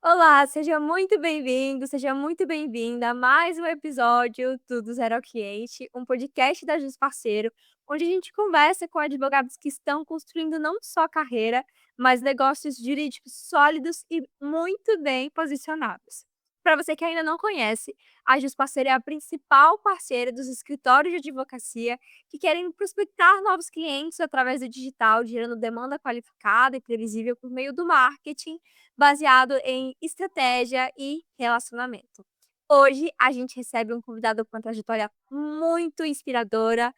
Olá, seja muito bem-vindo, seja muito bem-vinda a mais um episódio do Zero ao Cliente, um podcast da Jus Parceiro, onde a gente conversa com advogados que estão construindo não só carreira, mas negócios jurídicos sólidos e muito bem posicionados. Para você que ainda não conhece, a Jus Parceiro é a principal parceira dos escritórios de advocacia que querem prospectar novos clientes através do digital, gerando demanda qualificada e previsível por meio do marketing baseado em estratégia e relacionamento. Hoje a gente recebe um convidado com uma trajetória muito inspiradora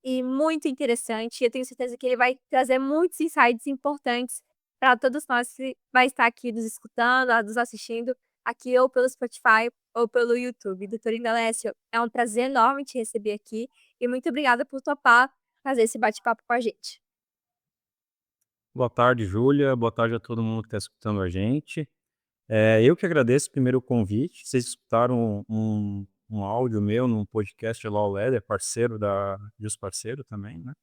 e muito interessante. Eu tenho certeza que ele vai trazer muitos insights importantes para todos nós que vai estar aqui nos escutando, nos assistindo, aqui ou pelo Spotify ou pelo YouTube. Doutor Indalécio, é um prazer enorme te receber aqui e muito obrigada por topar fazer esse bate-papo com a gente. Boa tarde, Júlia. Boa tarde a todo mundo que está escutando a gente. Eu que agradeço primeiro o convite. Vocês escutaram um áudio meu num podcast Law Leder, parceiro da Jus Parceiro também, né?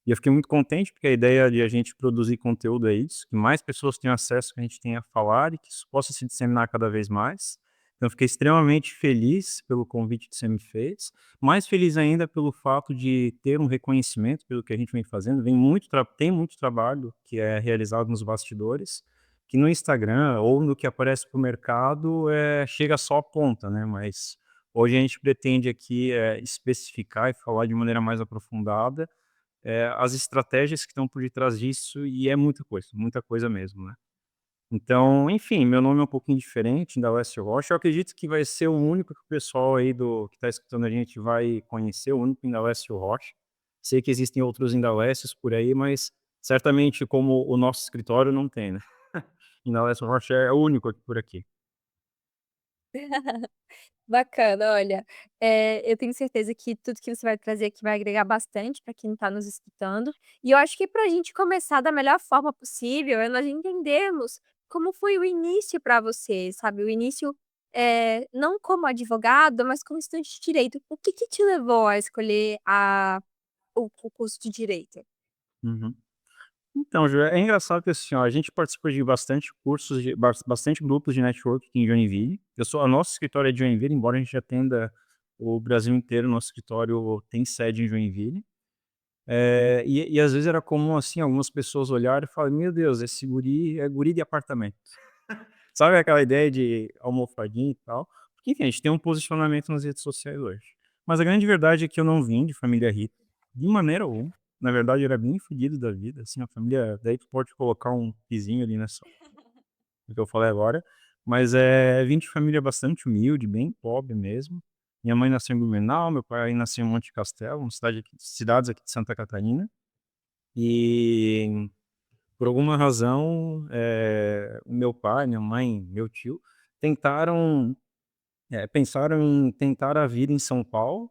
E eu fiquei muito contente porque a ideia de a gente produzir conteúdo é isso, que mais pessoas tenham acesso ao que a gente tem a falar e que isso possa se disseminar cada vez mais. Então, eu fiquei extremamente feliz pelo convite que você me fez, mais feliz ainda pelo fato de ter um reconhecimento pelo que a gente vem fazendo. Tem muito trabalho que é realizado nos bastidores, que no Instagram ou no que aparece para o mercado, chega só a ponta, né, mas hoje a gente pretende aqui, especificar e falar de maneira mais aprofundada, as estratégias que estão por detrás disso e é muita coisa mesmo, né. Então, enfim, meu nome é um pouquinho diferente, Indalécio Rocha, eu acredito que vai ser o único que o pessoal aí do que está escutando a gente vai conhecer, o único Indalécio Rocha. Sei que existem outros Indalécios por aí, mas certamente como o nosso escritório não tem, né. Indalécio Rocha é o único aqui por aqui. Bacana, olha, eu tenho certeza que tudo que você vai trazer aqui vai agregar bastante para quem está nos escutando. E eu acho que para a gente começar da melhor forma possível, é nós entendermos como foi o início para você, sabe, o início, não como advogado, mas como estudante de direito. O que que te levou a escolher o curso de direito? Uhum. Então, Ju, é engraçado que assim, ó, a gente participa de bastante cursos, bastante grupos de network aqui em Joinville. O nosso escritório é de Joinville, embora a gente atenda o Brasil inteiro, nosso escritório tem sede em Joinville. E às vezes era comum, assim, algumas pessoas olharem e falarem: "Meu Deus, esse guri é guri de apartamento". Sabe aquela ideia de almofadinha e tal? Porque, enfim, a gente tem um posicionamento nas redes sociais hoje. Mas a grande verdade é que eu não vim de família rica, de maneira alguma. Na verdade, eu era bem fodido da vida, assim, a família daí tu pode colocar um pizinho ali nessa no que eu falei agora, mas, vim de família bastante humilde, bem pobre mesmo. Minha mãe nasceu em Blumenau, meu pai nasceu em Monte Castelo, uma cidades aqui de Santa Catarina. E por alguma razão, o meu pai, minha mãe, meu tio, tentaram pensaram em tentar a vida em São Paulo,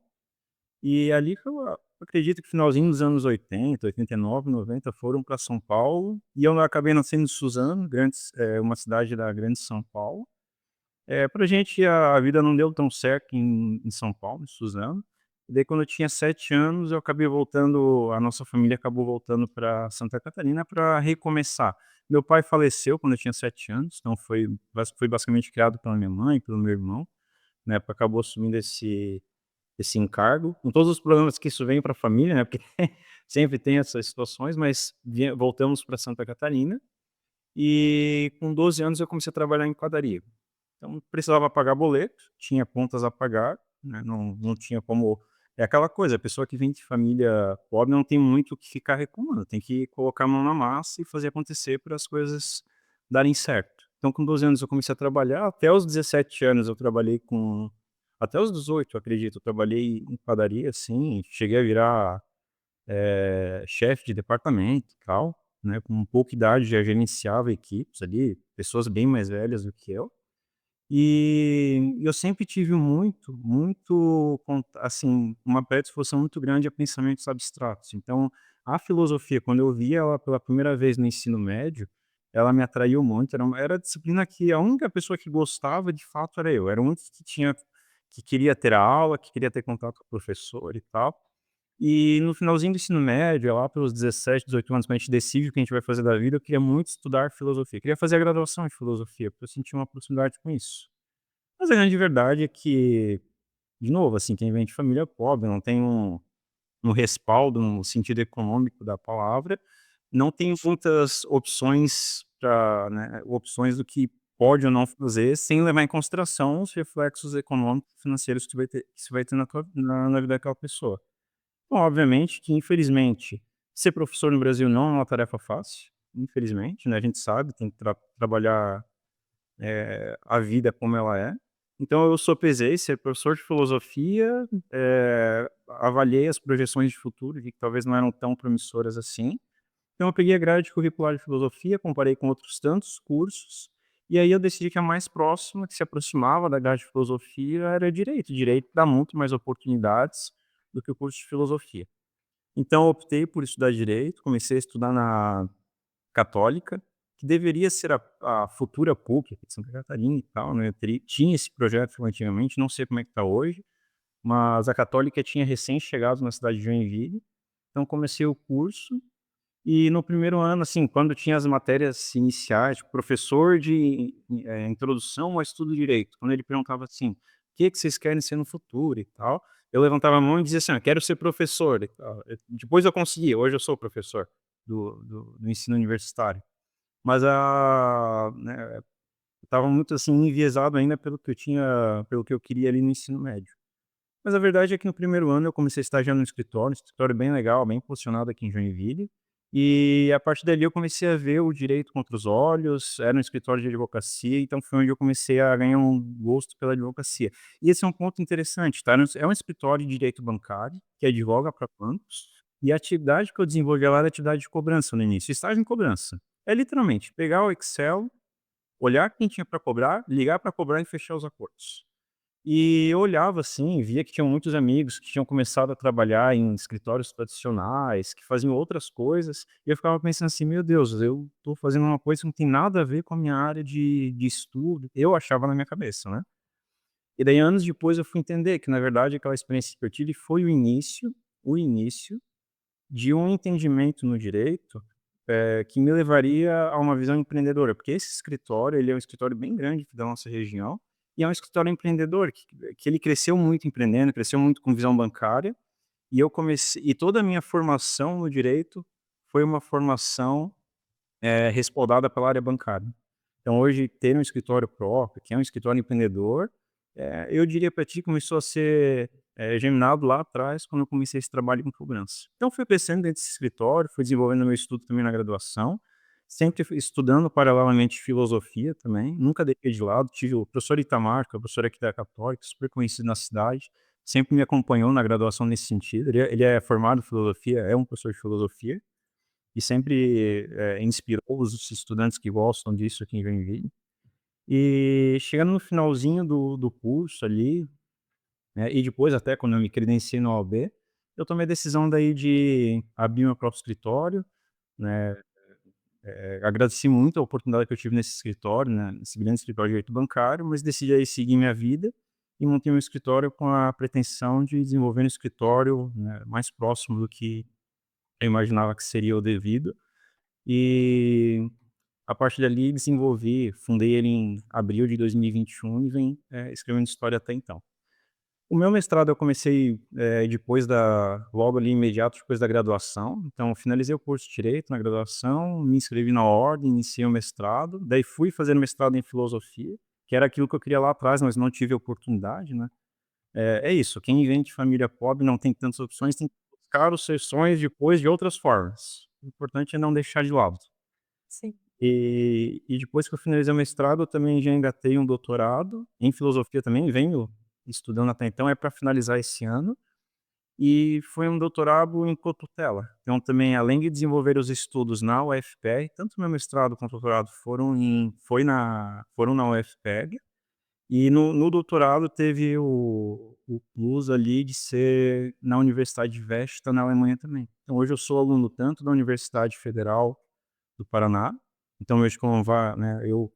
e ali que eu acredito que finalzinho dos anos 80, 89, 90 foram para São Paulo, e eu acabei nascendo em Suzano, uma cidade da Grande São Paulo. Pra gente a vida não deu tão certo em São Paulo, em Suzano. E daí quando eu tinha 7 anos eu acabei voltando, a nossa família acabou voltando para Santa Catarina para recomeçar. Meu pai faleceu quando eu tinha 7 anos, então fui basicamente criado pela minha mãe, pelo meu irmão, né, acabou assumindo esse encargo, com todos os problemas que isso vem para a família, né, porque sempre tem essas situações, mas voltamos para Santa Catarina, e com 12 anos eu comecei a trabalhar em padaria. Então precisava pagar boleto, tinha contas a pagar, né, não tinha como é aquela coisa, a pessoa que vem de família pobre não tem muito o que ficar reclamando, tem que colocar a mão na massa e fazer acontecer para as coisas darem certo. Então com 12 anos eu comecei a trabalhar, até os 17 anos eu trabalhei com até os 18, acredito, eu trabalhei em padaria, assim, cheguei a virar, chefe de departamento e tal, né, com pouca idade já gerenciava equipes ali, pessoas bem mais velhas do que eu. E eu sempre tive assim, uma predisposição muito grande a pensamentos abstratos. Então, a filosofia, quando eu vi ela pela primeira vez no ensino médio, ela me atraiu muito. Era a disciplina que a única pessoa que gostava, de fato, era eu. Era o único que queria ter a aula, que queria ter contato com o professor e tal. E no finalzinho do ensino médio, lá pelos 17, 18 anos, quando a gente decide o que a gente vai fazer da vida, eu queria muito estudar filosofia. Eu queria fazer a graduação em filosofia, porque eu sentia uma proximidade com isso. Mas a grande verdade é que, de novo, assim, quem vem de família pobre, não tem um respaldo no sentido econômico da palavra, não tem muitas opções para, né, opções do que pode ou não fazer, sem levar em consideração os reflexos econômicos e financeiros que você vai ter na vida daquela pessoa. Bom, obviamente que, infelizmente, ser professor no Brasil não é uma tarefa fácil, infelizmente, né, a gente sabe, tem que trabalhar, a vida como ela é. Então eu sopesei ser professor de filosofia, avaliei as projeções de futuro, vi que talvez não eram tão promissoras assim. Então eu peguei a grade curricular de filosofia, comparei com outros tantos cursos, e aí eu decidi que a mais próxima, que se aproximava da grade de filosofia, era direito. Direito dá muito mais oportunidades do que o curso de filosofia. Então eu optei por estudar direito, comecei a estudar na Católica, que deveria ser a futura PUC aqui de Santa Catarina e tal, né, tinha esse projeto antigamente, não sei como é que tá hoje, mas a Católica tinha recém chegado na cidade de Joinville, então comecei o curso e no primeiro ano, assim, quando tinha as matérias iniciais, tipo, professor de introdução ao estudo do direito, quando ele perguntava assim: "O que que vocês querem ser no futuro?" e tal, eu levantava a mão e dizia assim: "Eu quero ser professor", e tal. Depois eu consegui, hoje eu sou professor do ensino universitário. Mas né, eu estava muito, assim, enviesado ainda pelo que eu queria ali no ensino médio. Mas a verdade é que no primeiro ano eu comecei a estagiar no escritório, um escritório bem legal, bem posicionado aqui em Joinville, e a partir dali eu comecei a ver o direito contra os olhos, era um escritório de advocacia, então foi onde eu comecei a ganhar um gosto pela advocacia. E esse é um ponto interessante, tá, é um escritório de direito bancário, que advoga para bancos, e a atividade que eu desenvolvi lá era atividade de cobrança no início, estágio em cobrança. É literalmente pegar o Excel, olhar quem tinha para cobrar, ligar para cobrar e fechar os acordos. E eu olhava assim, via que tinham muitos amigos que tinham começado a trabalhar em escritórios tradicionais, que faziam outras coisas, e eu ficava pensando assim: "Meu Deus, eu estou fazendo uma coisa que não tem nada a ver com a minha área de estudo", eu achava na minha cabeça, né. E daí anos depois eu fui entender que na verdade aquela experiência que eu tive foi o início de um entendimento no direito, que me levaria a uma visão empreendedora, porque esse escritório, ele é um escritório bem grande aqui da nossa região, e é um escritório empreendedor, que ele cresceu muito empreendendo, cresceu muito com visão bancária, e toda a minha formação no direito foi uma formação, respaldada pela área bancária. Então hoje ter um escritório próprio, que é um escritório empreendedor, eu diria para ti que começou a ser, germinado lá atrás, quando eu comecei esse trabalho com cobrança. Então fui crescendo dentro desse escritório, fui desenvolvendo meu estudo também na graduação, sempre estudando paralelamente filosofia também, nunca deixei de lado, tive o professor Itamar, que é o professor aqui da Católica, super conhecido na cidade, sempre me acompanhou na graduação nesse sentido, ele é formado em filosofia, é um professor de filosofia, e sempre, inspirou os estudantes que gostam disso aqui em Joinville. E chegando no finalzinho do curso ali, né, e depois até quando eu me credenciei na OAB, eu tomei a decisão daí de abrir meu próprio escritório, né, agradeci muito a oportunidade que eu tive nesse escritório, né, nesse grande escritório de direito bancário, mas decidi aí seguir minha vida e montei meu escritório com a pretensão de desenvolver um escritório, né, mais próximo do que eu imaginava que seria o devido. E a partir dali fundei ele em abril de 2021 e vinte e um e vem, escrevendo história até então. O meu mestrado eu comecei, logo ali imediato depois da graduação, então eu finalizei o curso de direito na graduação, me inscrevi na ordem, iniciei o mestrado, daí fui fazer mestrado em filosofia, que era aquilo que eu queria lá atrás, mas não tive oportunidade, né. É isso, quem vem de família pobre não tem tantas opções, tem que buscar os seus sonhos depois de outras formas. O importante é não deixar de lado. Sim. E depois que eu finalizei o mestrado, eu também já engatei um doutorado em filosofia também, venho estudando até então, é para finalizar esse ano, e foi um doutorado em cotutela. Então também, além de desenvolver os estudos na UFPR, tanto meu mestrado quanto o doutorado foram na UFPR, e no doutorado teve o plus ali de ser na Universidade de Vesta, na Alemanha também. Então hoje eu sou aluno tanto da Universidade Federal do Paraná. Então vejo como vai, né, eu,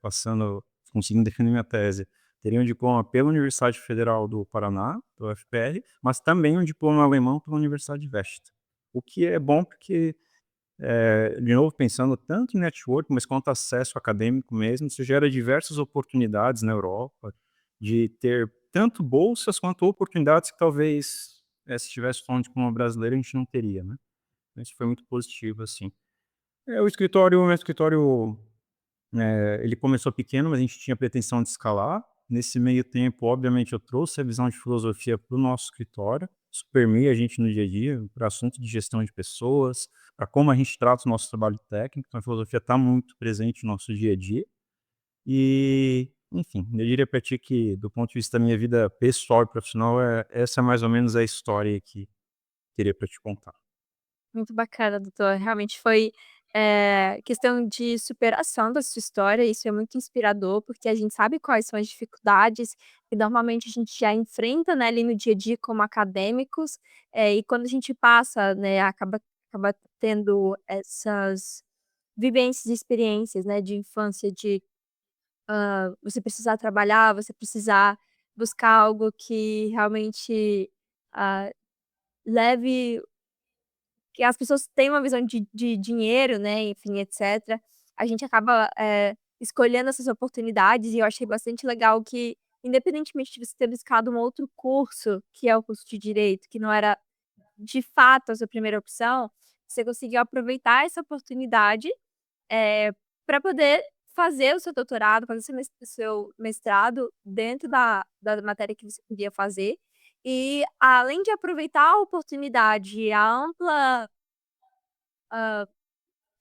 passando conseguindo defender minha tese, Teria um diploma pela Universidade Federal do Paraná, do UFPR, mas também um diploma alemão pela Universidade de Vesta. O que é bom porque, de novo, pensando tanto em network, mas quanto acesso acadêmico mesmo, isso gera diversas oportunidades na Europa, de ter tanto bolsas quanto oportunidades que talvez, se estivesse falando de como brasileiro, a gente não teria, né. Então isso foi muito positivo, assim. Meu escritório, ele começou pequeno, mas a gente tinha pretensão de escalar. Nesse meio tempo, obviamente, eu trouxe a visão de filosofia para o nosso escritório, isso permeia a gente no dia a dia, para assuntos de gestão de pessoas, para como a gente trata o nosso trabalho técnico, então a filosofia está muito presente no nosso dia a dia. E, enfim, eu diria para ti que, do ponto de vista da minha vida pessoal e profissional, essa é mais ou menos a história que teria para te contar. Muito bacana, doutor. Realmente foi, questão de superação da sua história, isso é muito inspirador, porque a gente sabe quais são as dificuldades que normalmente a gente já enfrenta, né, ali no dia a dia como acadêmicos, e quando a gente passa, né, acaba tendo essas vivências e experiências, né, de infância de, você precisar trabalhar, você precisar buscar algo que realmente, ah, leve que as pessoas têm uma visão de dinheiro, né, enfim, etcétera, a gente acaba, escolhendo essas oportunidades e eu achei bastante legal que, independentemente de você ter buscado um outro curso, que é o curso de direito, que não era de fato a sua primeira opção, você conseguiu aproveitar essa oportunidade, pra poder fazer o seu doutorado, fazer o seu mestrado dentro da matéria que você queria fazer, e além de aproveitar a oportunidade e a ampla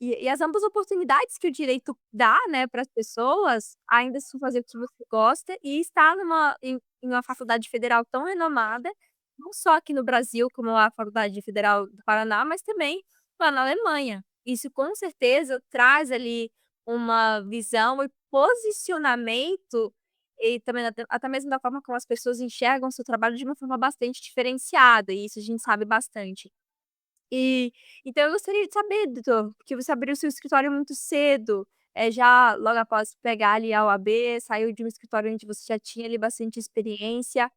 e as ambas oportunidades que o direito dá, né, para as pessoas, ainda assim fazer o que você gosta e estar em uma faculdade federal tão renomada, não só aqui no Brasil, como a Faculdade Federal do Paraná, mas também lá na Alemanha. Isso com certeza traz ali uma visão e posicionamento, e também até mesmo da forma como as pessoas enxergam o seu trabalho de uma forma bastante diferenciada, e isso a gente sabe bastante. E, então eu gostaria de saber, doutor, porque você abriu seu escritório muito cedo, já logo após pegar ali a OAB, saiu de um escritório onde você já tinha ali bastante experiência,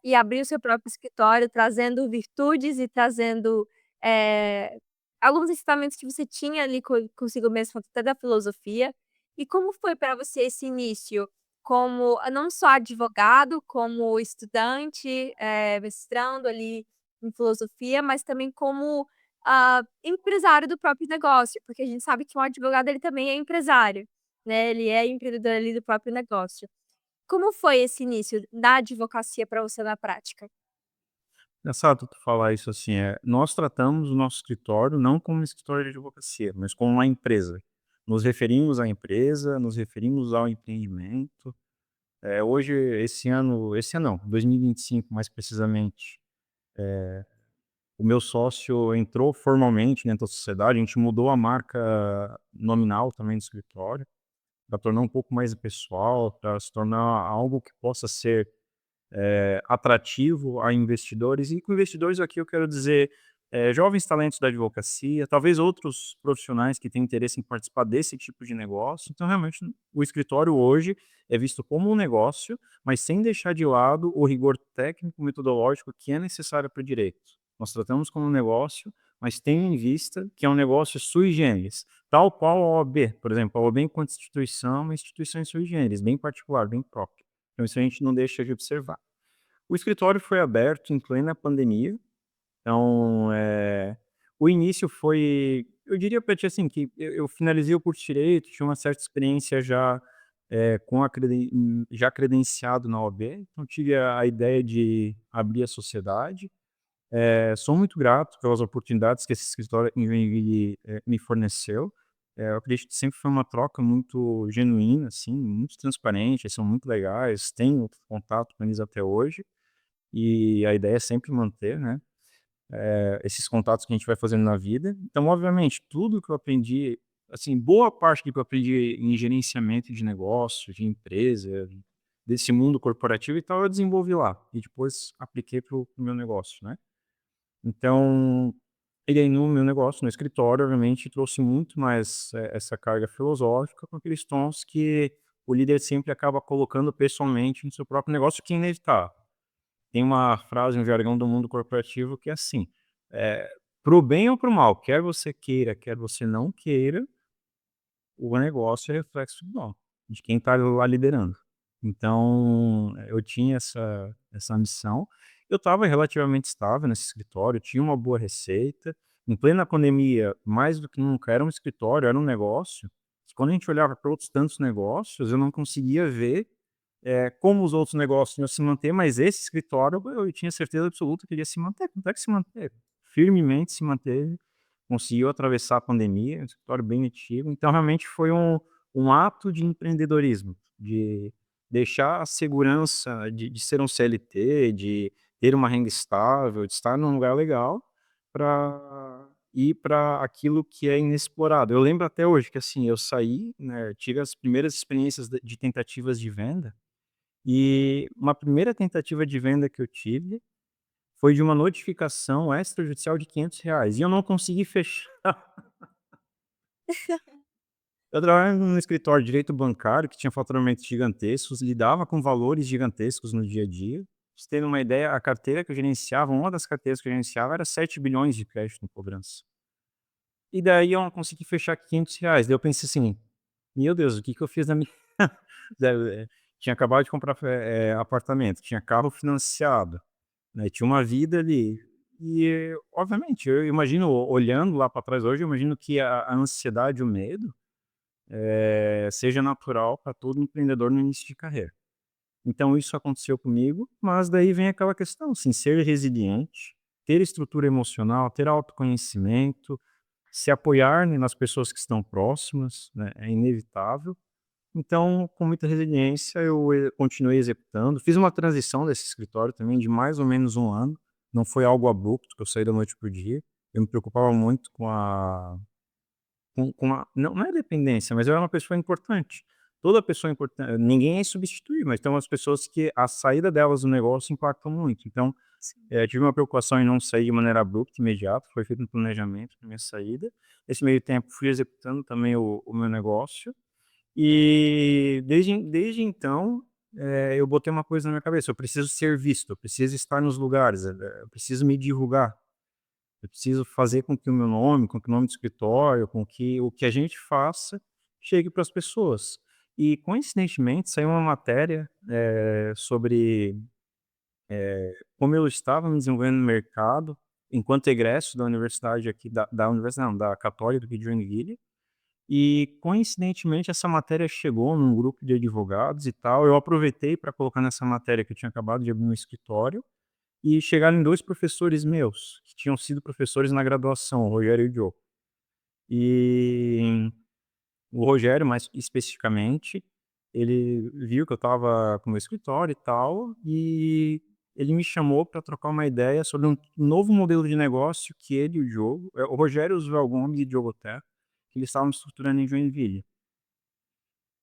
e abriu seu próprio escritório, trazendo virtudes e trazendo, eh, alguns ensinamentos que você tinha ali consigo mesmo, até da filosofia. E como foi para você esse início? Como não só advogado, como estudante, mestrando ali em filosofia, mas também como, empresário do próprio negócio, porque a gente sabe que um advogado ele também é empresário, né, ele é empreendedor ali do próprio negócio. Como foi esse início da advocacia para você na prática? Engraçado tu falar isso assim, nós tratamos o nosso escritório não como um escritório de advocacia, mas como uma empresa. Nos referimos à empresa, nos referimos ao empreendimento. Hoje, esse ano não, 2025 mais precisamente, o meu sócio entrou formalmente dentro da sociedade, a gente mudou a marca nominal também do escritório, para tornar um pouco mais pessoal, para se tornar algo que possa ser atrativo a investidores, e com investidores aqui eu quero dizer, jovens talentos da advocacia, talvez outros profissionais que têm interesse em participar desse tipo de negócio. Então, realmente, o escritório hoje é visto como um negócio, mas sem deixar de lado o rigor técnico metodológico que é necessário para o direito. Nós tratamos como um negócio, mas tendo em vista que é um negócio sui generis, tal qual a OAB, por exemplo. A OAB enquanto instituição é uma instituição sui generis, bem particular, bem própria. Então isso a gente não deixa de observar. O escritório foi aberto em plena pandemia, então, o início foi, eu diria pra ti, assim, que eu finalizei o curso de direito, tinha uma certa experiência já, com a já credenciado na OAB, então tive a ideia de abrir a sociedade. Sou muito grato pelas oportunidades que esse escritório em Joinville, me forneceu. Eu acredito que sempre foi uma troca muito genuína, assim, muito transparente, eles são muito legais, tenho contato com eles até hoje. E a ideia é sempre manter, né, esses contatos que a gente vai fazendo na vida. Então, obviamente, tudo que eu aprendi, assim, boa parte do que eu aprendi em gerenciamento de negócio, de empresa, desse mundo corporativo e tal, eu desenvolvi lá. E depois apliquei para o meu negócio, né. Então, e aí no meu negócio, no escritório, obviamente, trouxe muito mais, essa carga filosófica com aqueles tons que o líder sempre acaba colocando pessoalmente no seu próprio negócio, que é inevitável. Tem uma frase, um jargão do mundo corporativo que é assim, para o bem ou para o mal, quer você queira, quer você não queira, o negócio é reflexo do dono, de quem está lá liderando. Então, eu tinha essa missão. Eu estava relativamente estável nesse escritório, tinha uma boa receita. Em plena pandemia, mais do que nunca, era um escritório, era um negócio, que quando a gente olhava para outros tantos negócios, eu não conseguia ver, como os outros negócios iam se manter, mas esse escritório eu tinha certeza absoluta que ele ia se manter. Tanto é que se manteve, firmemente se manteve, conseguiu atravessar a pandemia, é um escritório bem antigo. Então, realmente foi um ato de empreendedorismo, de deixar a segurança de ser um CLT, de ter uma renda estável, de estar num lugar legal, para ir para aquilo que é inexplorado. Eu lembro até hoje que, assim, eu saí, né, tive as primeiras experiências de tentativas de venda, e uma primeira tentativa de venda que eu tive foi de uma notificação extrajudicial de R$ 500, e eu não consegui fechar. Eu trabalhava num escritório de direito bancário que tinha faturamentos gigantescos, lidava com valores gigantescos no dia a dia. Pra você ter uma ideia, a carteira que eu gerenciava, uma das carteiras que eu gerenciava era 7 bilhões de crédito em cobrança. E daí eu não consegui fechar R$ 500. Daí eu pensei assim: "Meu Deus, o que que eu fiz na minha". Tinha acabado de comprar, apartamento, tinha carro financiado, né, tinha uma vida ali. E, obviamente, eu imagino, olhando lá para trás hoje, eu imagino que a ansiedade, o medo, seja natural para todo empreendedor no início de carreira. Então isso aconteceu comigo, mas daí vem aquela questão, assim, ser resiliente, ter estrutura emocional, ter autoconhecimento, se apoiar, né, nas pessoas que estão próximas, né, é inevitável. Então, com muita resiliência, eu continuei executando. Fiz uma transição desse escritório também de mais ou menos um ano. Não foi algo abrupto, que eu saí da noite para o dia. Eu me preocupava muito com a não é dependência, mas eu era uma pessoa importante. Toda pessoa importante, ninguém é insubstituível, mas tem umas pessoas que a saída delas do negócio impactam muito. Então, Sim. tive uma preocupação em não sair de maneira abrupta, imediata, foi feito um planejamento na minha saída. Nesse meio tempo, fui executando também o meu negócio, e desde então, eu botei uma coisa na minha cabeça: eu preciso ser visto, eu preciso estar nos lugares, eu preciso me divulgar. Eu preciso fazer com que o meu nome, com que o nome do escritório, com que o que a gente faça chegue para as pessoas. E, coincidentemente, saiu uma matéria, sobre como eu estava me desenvolvendo no mercado enquanto egresso da universidade aqui, da universidade não, da Católica aqui de Joinville, e, coincidentemente, essa matéria chegou num grupo de advogados e tal. Eu aproveitei para colocar nessa matéria que eu tinha acabado de abrir um escritório, e chegaram 2 professores meus, que tinham sido professores na graduação, o Rogério e o Diogo. E o Rogério, mais especificamente, ele viu que eu estava com o meu escritório e tal, e ele me chamou para trocar uma ideia sobre um novo modelo de negócio que ele e o Diogo, o Rogério, o Joel Gomes e o Diogo Terra, que eles estavam estruturando em Joinville.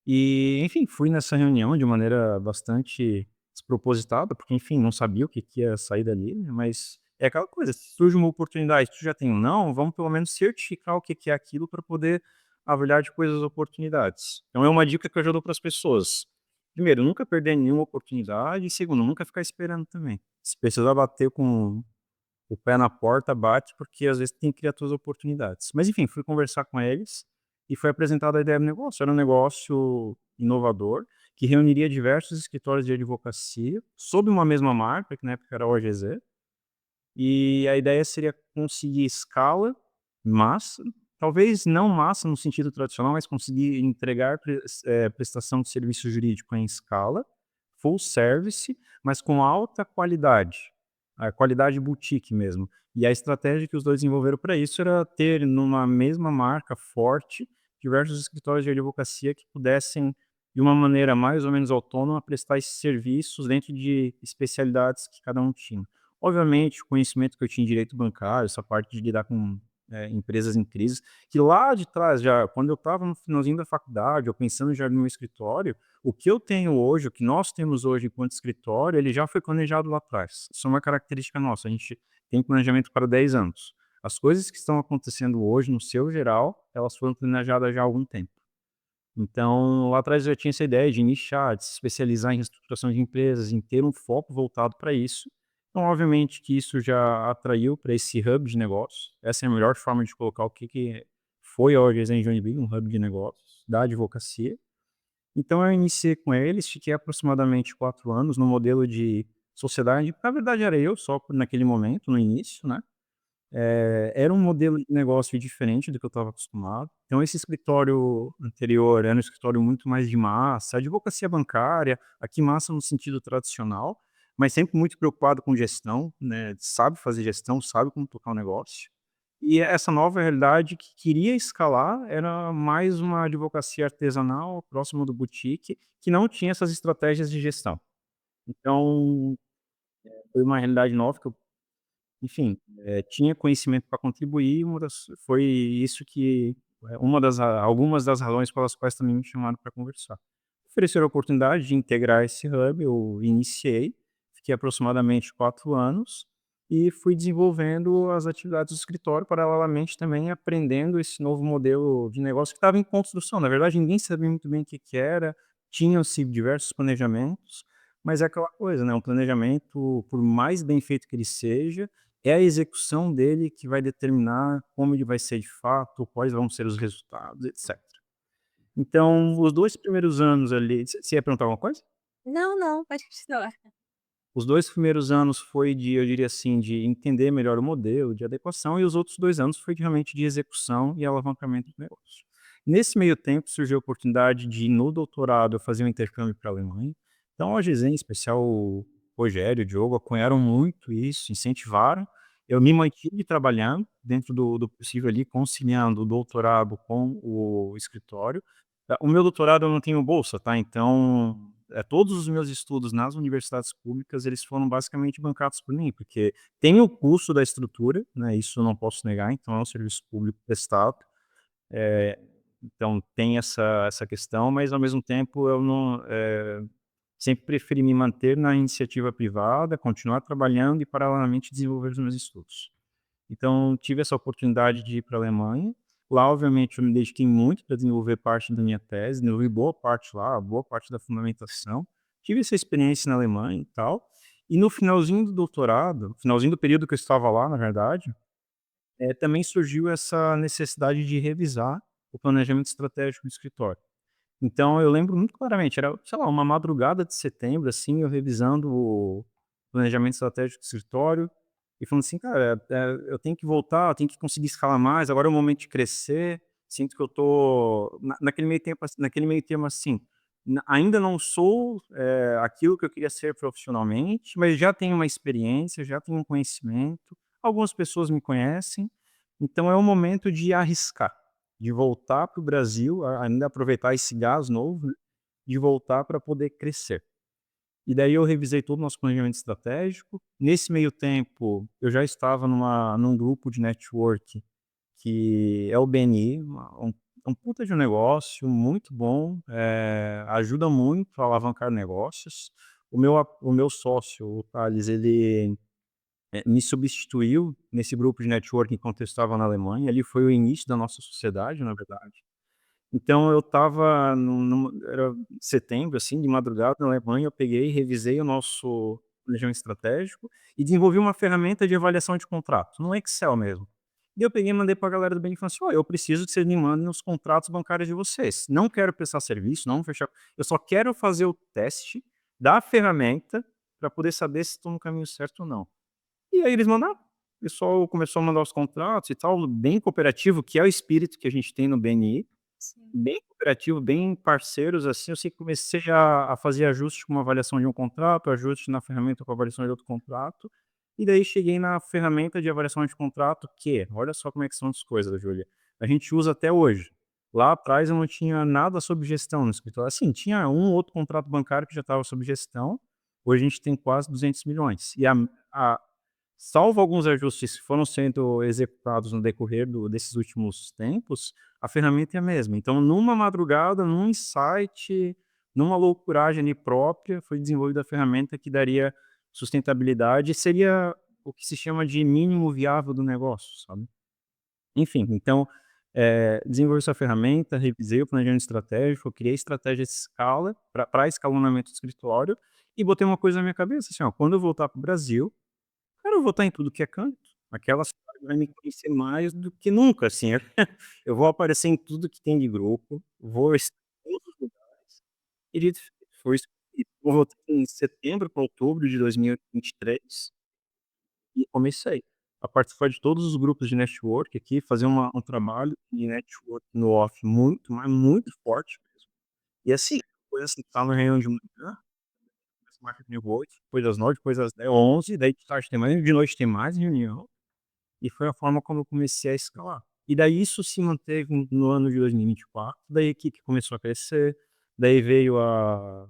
E, enfim, fui nessa reunião de maneira bastante despropositada, porque, enfim, não sabia o que que ia sair dali, né, mas é aquela coisa, se surge uma oportunidade, tu já tem um não, vamos pelo menos certificar o que que é aquilo para poder avaliar depois as oportunidades. Então é uma dica que eu já dou para as pessoas. Primeiro, nunca perder nenhuma oportunidade, e segundo, nunca ficar esperando também. Se precisar bater com o pé na porta, bate, porque às vezes tem que criar suas oportunidades. Mas enfim, fui conversar com eles e foi apresentada a ideia do negócio. Era um negócio inovador, que reuniria diversos escritórios de advocacia sob uma mesma marca, que na época era a OGZ, e a ideia seria conseguir escala, massa, talvez não massa no sentido tradicional, mas conseguir entregar prestação de serviço jurídico em escala, full service, mas com alta qualidade, a qualidade boutique mesmo. E a estratégia que os 2 desenvolveram para isso era ter numa mesma marca forte diversos escritórios de advocacia que pudessem, de uma maneira mais ou menos autônoma, prestar esses serviços dentro de especialidades que cada um tinha. Obviamente, o conhecimento que eu tinha em direito bancário, essa parte de lidar com, empresas em crise, que lá de trás, já quando eu estava no finalzinho da faculdade, ou pensando já no meu escritório, o que eu tenho hoje, o que nós temos hoje enquanto escritório, ele já foi planejado lá atrás. Isso é uma característica nossa, a gente tem planejamento para 10 anos. As coisas que estão acontecendo hoje, no seu geral, elas foram planejadas já há algum tempo. Então, lá atrás eu já tinha essa ideia de nichar, de se especializar em reestruturação de empresas, em ter um foco voltado para isso. Então, obviamente que isso já atraiu para esse hub de negócios. Essa é a melhor forma de colocar o que foi a Orgazem Joinville, um hub de negócios da advocacia. Então eu iniciei com eles, fiquei aproximadamente 4 anos no modelo de sociedade. Na verdade era eu só naquele momento, no início, né. Era um modelo de negócio diferente do que eu estava acostumado. Então esse escritório anterior era um escritório muito mais de massa, advocacia bancária, aqui massa no sentido tradicional, mas sempre muito preocupado com gestão, né, sabe fazer gestão, sabe como tocar o negócio. E essa nova realidade que queria escalar era mais uma advocacia artesanal, próxima do boutique, que não tinha essas estratégias de gestão. Então, foi uma realidade nova que eu, enfim, tinha conhecimento para contribuir, uma das foi isso que uma das algumas das razões pelas quais também me chamaram para conversar. Ofereceram a oportunidade de integrar esse hub, eu iniciei, fiquei aproximadamente 4 anos e fui desenvolvendo as atividades do escritório, paralelamente também aprendendo esse novo modelo de negócio que estava em construção. Na verdade, ninguém sabia muito bem o que que era, tinham-se diversos planejamentos, mas é aquela coisa, né, um planejamento, por mais bem feito que ele seja, é a execução dele que vai determinar como ele vai ser de fato, quais vão ser os resultados, etc. Então, os 2 primeiros anos ali você ia perguntar alguma coisa? Não, não, pode continuar. Os 2 primeiros anos foi de, eu diria assim, de entender melhor o modelo, de adequação, e os outros 2 anos foi de realmente de execução e alavancamento do negócio. Nesse meio tempo surgiu a oportunidade de, no doutorado, eu fazer um intercâmbio para a Alemanha. Então a Gesem, em especial o Rogério, o Diogo, apoiaram muito isso, incentivaram. Eu me mantive trabalhando dentro do possível ali, conciliando o doutorado com o escritório. O meu doutorado eu não tenho bolsa, tá, então, todos os meus estudos nas universidades públicas, eles foram basicamente bancados por mim, porque tem o custo da estrutura, né, isso eu não posso negar, então é um serviço público prestado, eh, então tem essa questão, mas ao mesmo tempo eu não, sempre preferi me manter na iniciativa privada, continuar trabalhando e paralelamente desenvolver os meus estudos. Então, tive essa oportunidade de ir para a Alemanha. Lá, obviamente, eu me dediquei muito para desenvolver parte da minha tese, desenvolvi boa parte lá, boa parte da fundamentação. Tive essa experiência na Alemanha e tal. E no finalzinho do doutorado, finalzinho do período que eu estava lá, na verdade, também surgiu essa necessidade de revisar o planejamento estratégico do escritório. Então eu lembro muito claramente, era, sei lá, uma madrugada de setembro, assim, eu revisando o planejamento estratégico do escritório e falando assim: "Cara, eu tenho que voltar, eu tenho que conseguir escalar mais, agora é o momento de crescer, sinto que eu tô naquele meio tempo, naquele meio termo, assim, ainda não sou, aquilo que eu queria ser profissionalmente, mas já tenho uma experiência, já tenho um conhecimento, algumas pessoas me conhecem, então é o momento de arriscar". De voltar para o Brasil, ainda aproveitar esse gás novo, né, de voltar para poder crescer. E daí eu revisei todo o nosso planejamento estratégico. Nesse meio tempo, eu já estava num grupo de network que é o BNI, um puta de um negócio muito bom, ajuda muito a alavancar negócios. O meu sócio, o Thales, ele, me substituiu nesse grupo de networking enquanto eu estava na Alemanha. Ali foi o início da nossa sociedade, na verdade. Então eu estava era setembro, assim, de madrugada na Alemanha, eu peguei e revisei o nosso planejamento estratégico e desenvolvi uma ferramenta de avaliação de contrato, no Excel mesmo. E eu peguei e mandei para a galera do Bem e falei assim: "Ó, eu preciso que vocês me mandem os contratos bancários de vocês. Não quero prestar serviço, não fechar, eu só quero fazer o teste da ferramenta para poder saber se estou no caminho certo ou não". E aí eles mandaram. O pessoal começou a mandar os contratos e tal, bem cooperativo, que é o espírito que a gente tem no BNI. Sim. Bem cooperativo, bem parceiros, assim, eu sei que comecei a fazer ajuste com uma avaliação de um contrato, ajuste na ferramenta com a avaliação de outro contrato, e daí cheguei na ferramenta de avaliação de contrato que, olha só como é que são as coisas, Júlia, a gente usa até hoje. Lá atrás eu não tinha nada sobre gestão no escritório, assim, tinha um outro contrato bancário que já estava sob gestão, hoje a gente tem quase 200 milhões. E a salvo alguns ajustes que foram sendo executados no decorrer desses últimos tempos, a ferramenta é a mesma. Então, numa madrugada, num insight, numa loucuragem ali própria, foi desenvolvida a ferramenta que daria sustentabilidade e seria o que se chama de mínimo viável do negócio, sabe. Enfim, então, Desenvolvi essa ferramenta, revisei o planejamento estratégico, criei estratégia de escala para escalonamento do escritório e botei uma coisa na minha cabeça, assim, ó, quando eu voltar para o Brasil, cara, eu vou estar em tudo que é canto. Aquela cidade vai me conhecer mais do que nunca, assim. Eu vou aparecer em tudo que tem de grupo, vou estar em todos os lugares. E dito e feito, foi isso que eu fiz. Eu voltei em setembro para outubro de 2023 e comecei a participar de todos os grupos de network aqui, fazer um trabalho de network no off muito, mas muito forte mesmo. E assim, coisa assim, tá na reunião de manhã, começa marca de 8, depois das 9, depois das 10, 11, daí de tarde tem mais, de noite tem mais reunião. E foi a forma como eu comecei a escalar. E daí isso se manteve no ano de 2024, daí a equipe começou a crescer, daí veio a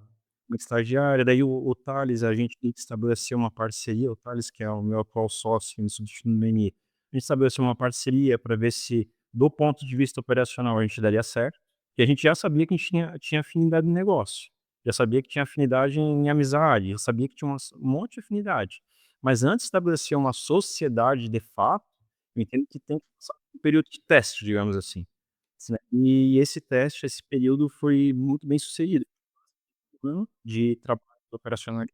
estagiária, daí o Thales, a gente estabeleceu uma parceria, o Thales, que é o meu atual sócio me substituindo no MNI, a gente estabeleceu uma parceria para ver se, do ponto de vista operacional, a gente daria certo, e a gente já sabia que a gente tinha afinidade no negócio, já sabia que tinha afinidade em amizade, já sabia que tinha um monte de afinidade. Mas antes de estabelecer uma sociedade de fato, eu entendo que tem que passar por um período de teste, digamos assim, né. E esse teste, esse período foi muito bem sucedido. Um ano de trabalho operacional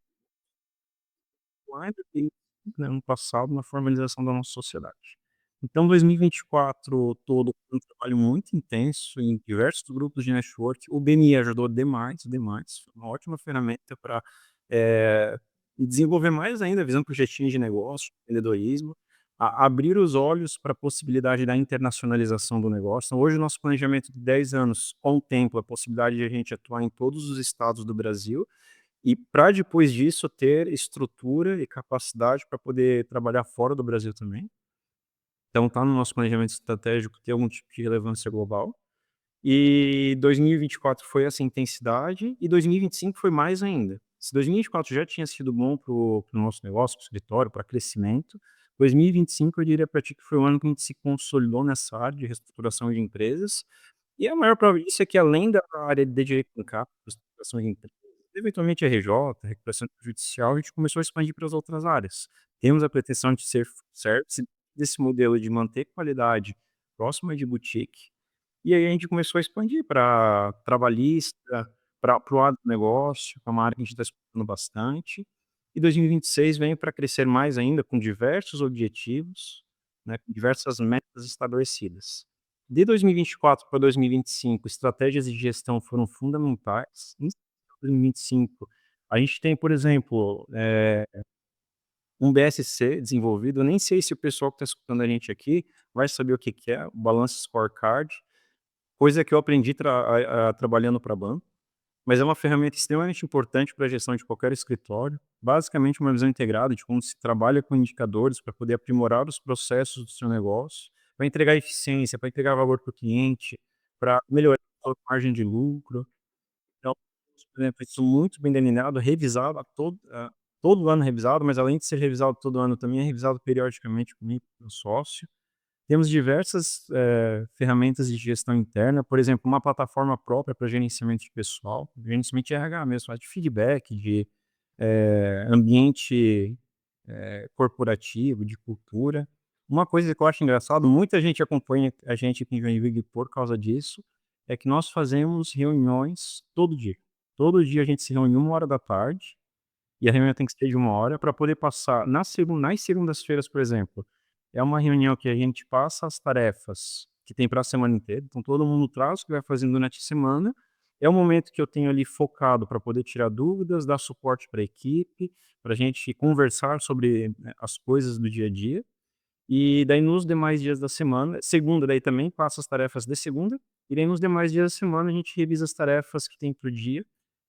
e, né, ano passado na formalização da nossa sociedade. Então 2024 todo foi um trabalho muito intenso em diversos grupos de network. O BNI ajudou demais, demais. Foi uma ótima ferramenta para desenvolver mais ainda a visão projetinho de negócio, empreendedorismo, abrir os olhos para a possibilidade da internacionalização do negócio. Então, hoje o nosso planejamento de 10 anos contempla a possibilidade de a gente atuar em todos os estados do Brasil e para depois disso ter estrutura e capacidade para poder trabalhar fora do Brasil também. Então tá no nosso planejamento estratégico ter algum tipo de relevância global. E 2024 foi essa intensidade e 2025 foi mais ainda. Se 2024 já tinha sido bom para o nosso negócio, para o escritório, para crescimento, 2025 eu diria para ti que foi o ano que a gente se consolidou nessa área de reestruturação de empresas e a maior prova disso é que além da área de direito bancário, reestruturação de empresas, eventualmente RJ, recuperação judicial, a gente começou a expandir para as outras áreas. Temos a pretensão de ser service desse modelo de manter qualidade próxima de boutique, e aí a gente começou a expandir para trabalhista, para o agronegócio, que é uma área que a gente está explorando bastante. E 2026 vem para crescer mais ainda com diversos objetivos, né, com diversas metas estabelecidas. De 2024 para 2025, estratégias de gestão foram fundamentais. Em 2025, a gente tem, por exemplo, um BSC desenvolvido. Eu nem sei se o pessoal que está escutando a gente aqui vai saber o que que é, o Balance Scorecard. Coisa que eu aprendi trabalhando para banco, mas é uma ferramenta extremamente importante para a gestão de qualquer escritório. Basicamente, uma visão integrada de como se trabalha com indicadores para poder aprimorar os processos do seu negócio, para entregar eficiência, para entregar valor para o cliente, para melhorar a margem de lucro. Então, por exemplo, isso muito bem delineado, revisado todo ano revisado, mas além de ser revisado todo ano, também é revisado periodicamente comigo, com o meu sócio. Temos diversas, ferramentas de gestão interna, por exemplo, uma plataforma própria para gerenciamento de pessoal, gerenciamento de RH mesmo, de feedback, de, ambiente, corporativo, de cultura. Uma coisa que eu acho engraçado, muita gente acompanha a gente aqui em Joinville por causa disso, é que nós fazemos reuniões todo dia. Todo dia a gente se reúne 13h e a reunião tem que ser de 1 hora para poder passar nas segundas-feiras, por exemplo, é uma reunião que a gente passa as tarefas que tem para a semana inteira, então todo mundo traz o que vai fazendo durante a semana, é o momento que eu tenho ali focado para poder tirar dúvidas, dar suporte para a equipe, para a gente conversar sobre, as coisas do dia a dia, e daí nos demais dias da semana segunda daí também passa as tarefas de segunda, e daí nos demais dias da semana a gente revisa as tarefas que tem para o dia,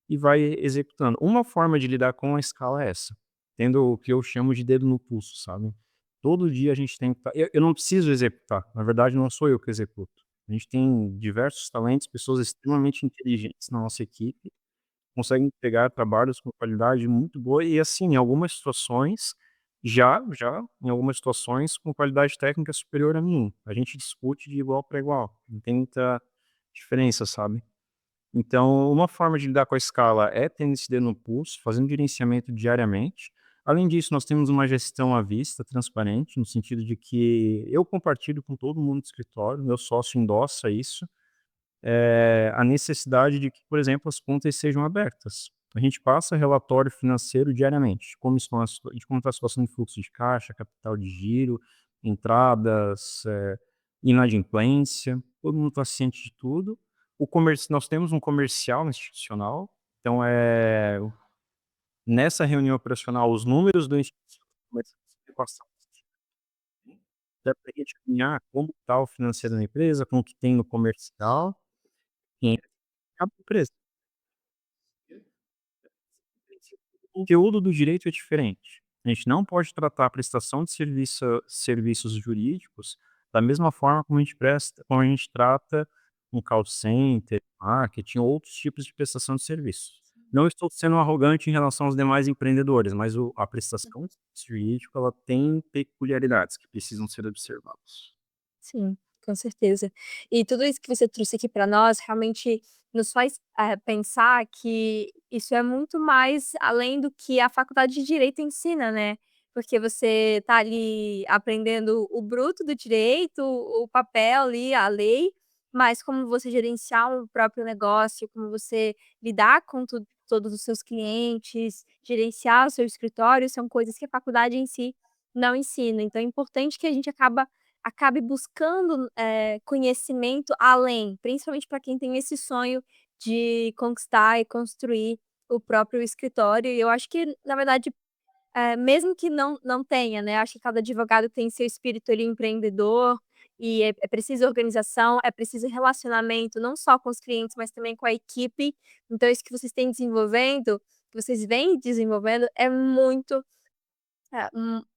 e vai executando. Uma forma de lidar com a escala é essa, tendo o que eu chamo de dedo no pulso, sabe. Todo dia a gente tem que estar eu não preciso executar, na verdade não sou eu que executo. A gente tem diversos talentos, pessoas extremamente inteligentes na nossa equipe, conseguem entregar trabalhos com qualidade muito boa e, assim, em algumas situações, já em algumas situações com qualidade técnica superior a mim. A gente discute de igual para igual, não tem muita diferença, sabe. Então, uma forma de lidar com a escala é tendo esse dedo no pulso, fazendo gerenciamento diariamente. Além disso, nós temos uma gestão à vista, transparente, no sentido de que eu compartilho com todo mundo do escritório, meu sócio endossa isso, a necessidade de que, por exemplo, as contas sejam abertas. A gente passa relatório financeiro diariamente, de como está a situação de fluxo de caixa, capital de giro, entradas, inadimplência, todo mundo está ciente de tudo. Nós temos um comercial institucional, então, nessa reunião operacional, os números do institucional começam a ser passados, até para a gente alinhar como está o financeiro da empresa, com o que tem no comercial, em cada empresa. O conteúdo do direito é diferente. A gente não pode tratar a prestação de serviços jurídicos da mesma forma como a gente trata um call center, marketing, outros tipos de prestação de serviços. Não estou sendo arrogante em relação aos demais empreendedores, mas a prestação de serviço jurídico, ela tem peculiaridades que precisam ser observadas. Sim, com certeza. E tudo isso que você trouxe aqui para nós realmente nos faz, pensar que isso é muito mais além do que a faculdade de direito ensina, né. Porque você tá ali aprendendo o bruto do direito, o papel ali, a lei, mas como você gerenciar o próprio negócio, como você lidar com todos os seus clientes, gerenciar o seu escritório, são coisas que a faculdade em si não ensina. Então é importante que a gente acabe buscando, conhecimento além, principalmente para quem tem esse sonho de conquistar e construir o próprio escritório. E eu acho que, na verdade, mesmo que não tenha, né, acho que cada advogado tem seu espírito ali empreendedor, e é preciso organização, é preciso relacionamento, não só com os clientes, mas também com a equipe. Então isso que vocês têm desenvolvendo, que vocês vêm desenvolvendo, é muito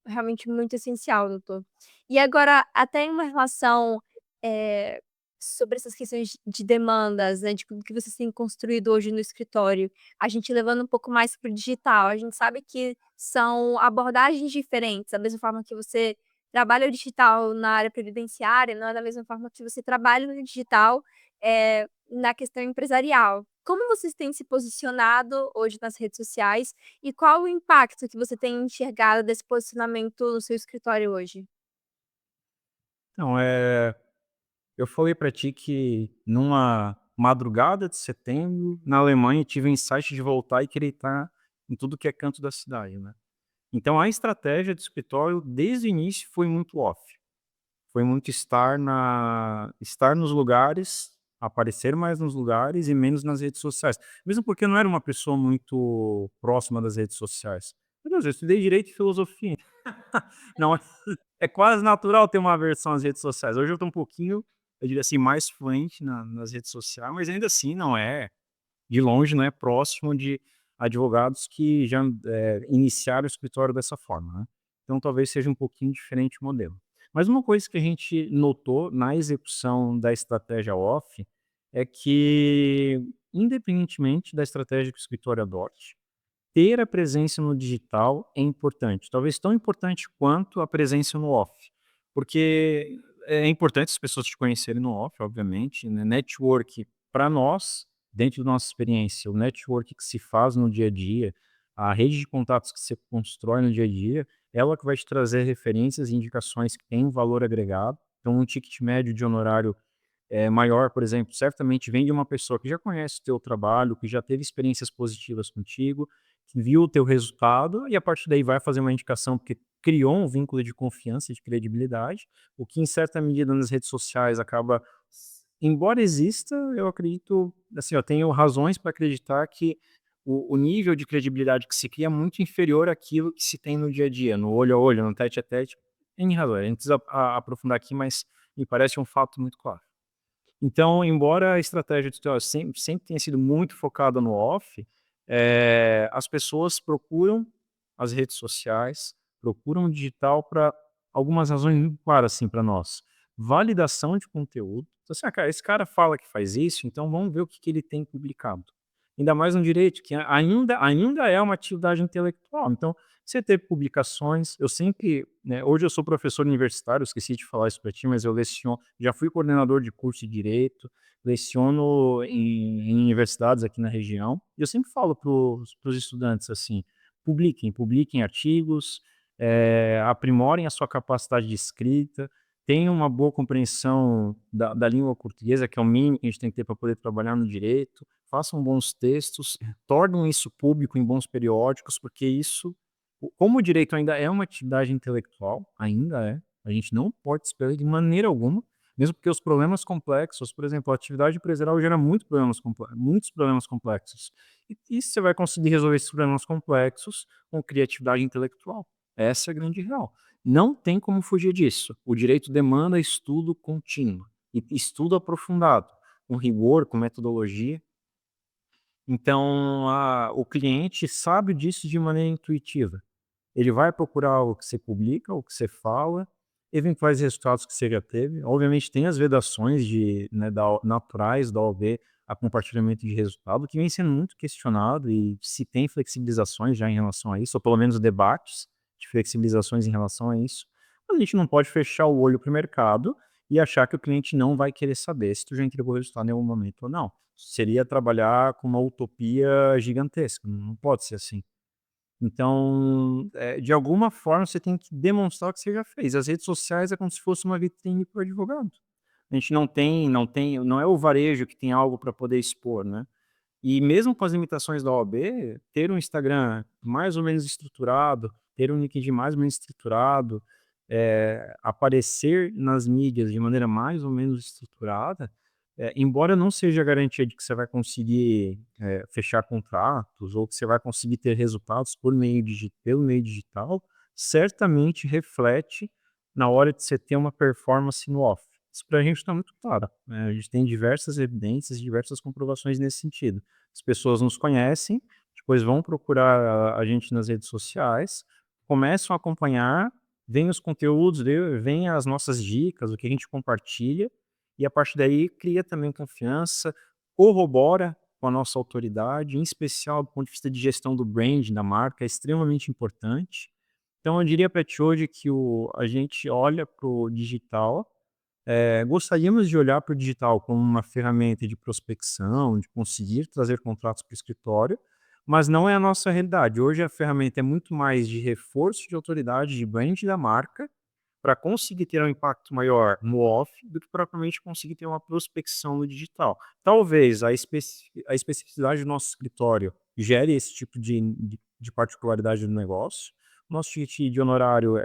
realmente muito essencial, doutor. E agora, até em uma relação, eh, sobre essas questões de demandas, né, de como que vocês têm construído hoje no escritório, a gente levando um pouco mais para o digital, a gente sabe que são abordagens diferentes, da mesma forma que você trabalha o digital na área previdenciária, não é da mesma forma que você trabalha no digital, na questão empresarial. Como vocês têm se posicionado hoje nas redes sociais e qual o impacto que você tem enxergado desse posicionamento no seu escritório hoje? Então, eu falei para ti que numa madrugada de setembro, na Alemanha, tive o insight de voltar e querer estar em tudo que é canto da cidade, né. Então a estratégia do escritório desde o início foi muito off, foi muito estar nos lugares, aparecer mais nos lugares e menos nas redes sociais. Mesmo porque eu não era uma pessoa muito próxima das redes sociais. Meu Deus, eu estudei direito e filosofia, não é quase natural ter uma aversão às redes sociais. Hoje eu estou um pouquinho, eu diria assim, mais fluente nas redes sociais, mas ainda assim não é, de longe, não é próximo de advogados que já, iniciaram o escritório dessa forma, né. Então talvez seja um pouquinho diferente o modelo. Mas uma coisa que a gente notou na execução da estratégia off, é que independentemente da estratégia que o escritório adote, ter a presença no digital é importante, talvez tão importante quanto a presença no off, porque é importante as pessoas te conhecerem no off, obviamente, né, network para nós, dentro da nossa experiência, o network que se faz no dia a dia, a rede de contatos que você constrói no dia a dia, ela que vai te trazer referências e indicações que têm um valor agregado, então um ticket médio de honorário maior, por exemplo, certamente vem de uma pessoa que já conhece o teu trabalho, que já teve experiências positivas contigo, que viu o teu resultado e a partir daí vai fazer uma indicação, porque criou um vínculo de confiança e de credibilidade, o que em certa medida nas redes sociais acaba, embora exista, eu acredito, assim, eu tenho razões para acreditar que o nível de credibilidade que se cria é muito inferior àquilo que se tem no dia a dia, no olho a olho, no tete a tete, N razões, a gente precisa aprofundar aqui, mas me parece um fato muito claro. Então, embora a estratégia editorial sempre tenha sido muito focada no off, as pessoas procuram as redes sociais, procuram o digital para algumas razões muito claras, assim, para nós. Validação de conteúdo. Então, assim: "Ah, cara, esse cara fala que faz isso, então vamos ver o que que ele tem publicado". Ainda mais no direito, que ainda é uma atividade intelectual. Então, você ter publicações, eu sempre, né, hoje eu sou professor universitário, esqueci de falar isso para ti, mas eu leciono, já fui coordenador de curso de direito, leciono em universidades aqui na região, e eu sempre falo para os estudantes assim: publiquem artigos, aprimorem a sua capacidade de escrita, tenham uma boa compreensão da língua portuguesa, que é o mínimo que a gente tem que ter para poder trabalhar no direito, façam bons textos, tornem isso público em bons periódicos, porque isso, como o direito ainda é uma atividade intelectual, ainda é, a gente não pode esperar de maneira alguma, mesmo porque os problemas complexos, por exemplo, a atividade empresarial gera muitos problemas complexos. E você vai conseguir resolver esses problemas complexos com criatividade intelectual. Essa é a grande real. Não tem como fugir disso. O direito demanda estudo contínuo e estudo aprofundado, com rigor, com metodologia. Então, o cliente sabe disso de maneira intuitiva. Ele vai procurar o que você publica, o que você fala, eventuais resultados que você já teve. Obviamente tem as vedações naturais da OAB a compartilhamento de resultado, que vem sendo muito questionado e se tem flexibilizações já em relação a isso, ou pelo menos debates de flexibilizações em relação a isso. Mas a gente não pode fechar o olho para o mercado e achar que o cliente não vai querer saber se tu já entregou o resultado em algum momento ou não. Seria trabalhar com uma utopia gigantesca, não pode ser assim. Então, de alguma forma você tem que demonstrar o que você já fez. As redes sociais é como se fosse uma vitrine para o advogado. A gente não é o varejo que tem algo para poder expor, né. E mesmo com as limitações da OAB, ter um Instagram mais ou menos estruturado, ter um LinkedIn mais ou menos estruturado, aparecer nas mídias de maneira mais ou menos estruturada, embora não seja garantia de que você vai conseguir, fechar contratos ou que você vai conseguir ter resultados pelo meio digital, certamente reflete na hora de você ter uma performance no off. Isso para a gente está muito claro, né, a gente tem diversas evidências, diversas comprovações nesse sentido. As pessoas nos conhecem, depois vão procurar a gente nas redes sociais, começam a acompanhar, veem os conteúdos, veem as nossas dicas, o que a gente compartilha, e a partir daí cria também confiança, corrobora com a nossa autoridade, em especial do ponto de vista de gestão do brand da marca, é extremamente importante. Então eu diria para ti hoje que a gente olha para o digital, gostaríamos de olhar para o digital como uma ferramenta de prospecção, de conseguir trazer contratos para o escritório, mas não é a nossa realidade. Hoje a ferramenta é muito mais de reforço de autoridade, de brand da marca, para conseguir ter um impacto maior no off do que propriamente conseguir ter uma prospecção no digital. Talvez a especificidade do nosso escritório gere esse tipo de particularidade do negócio. Nosso ticket de honorário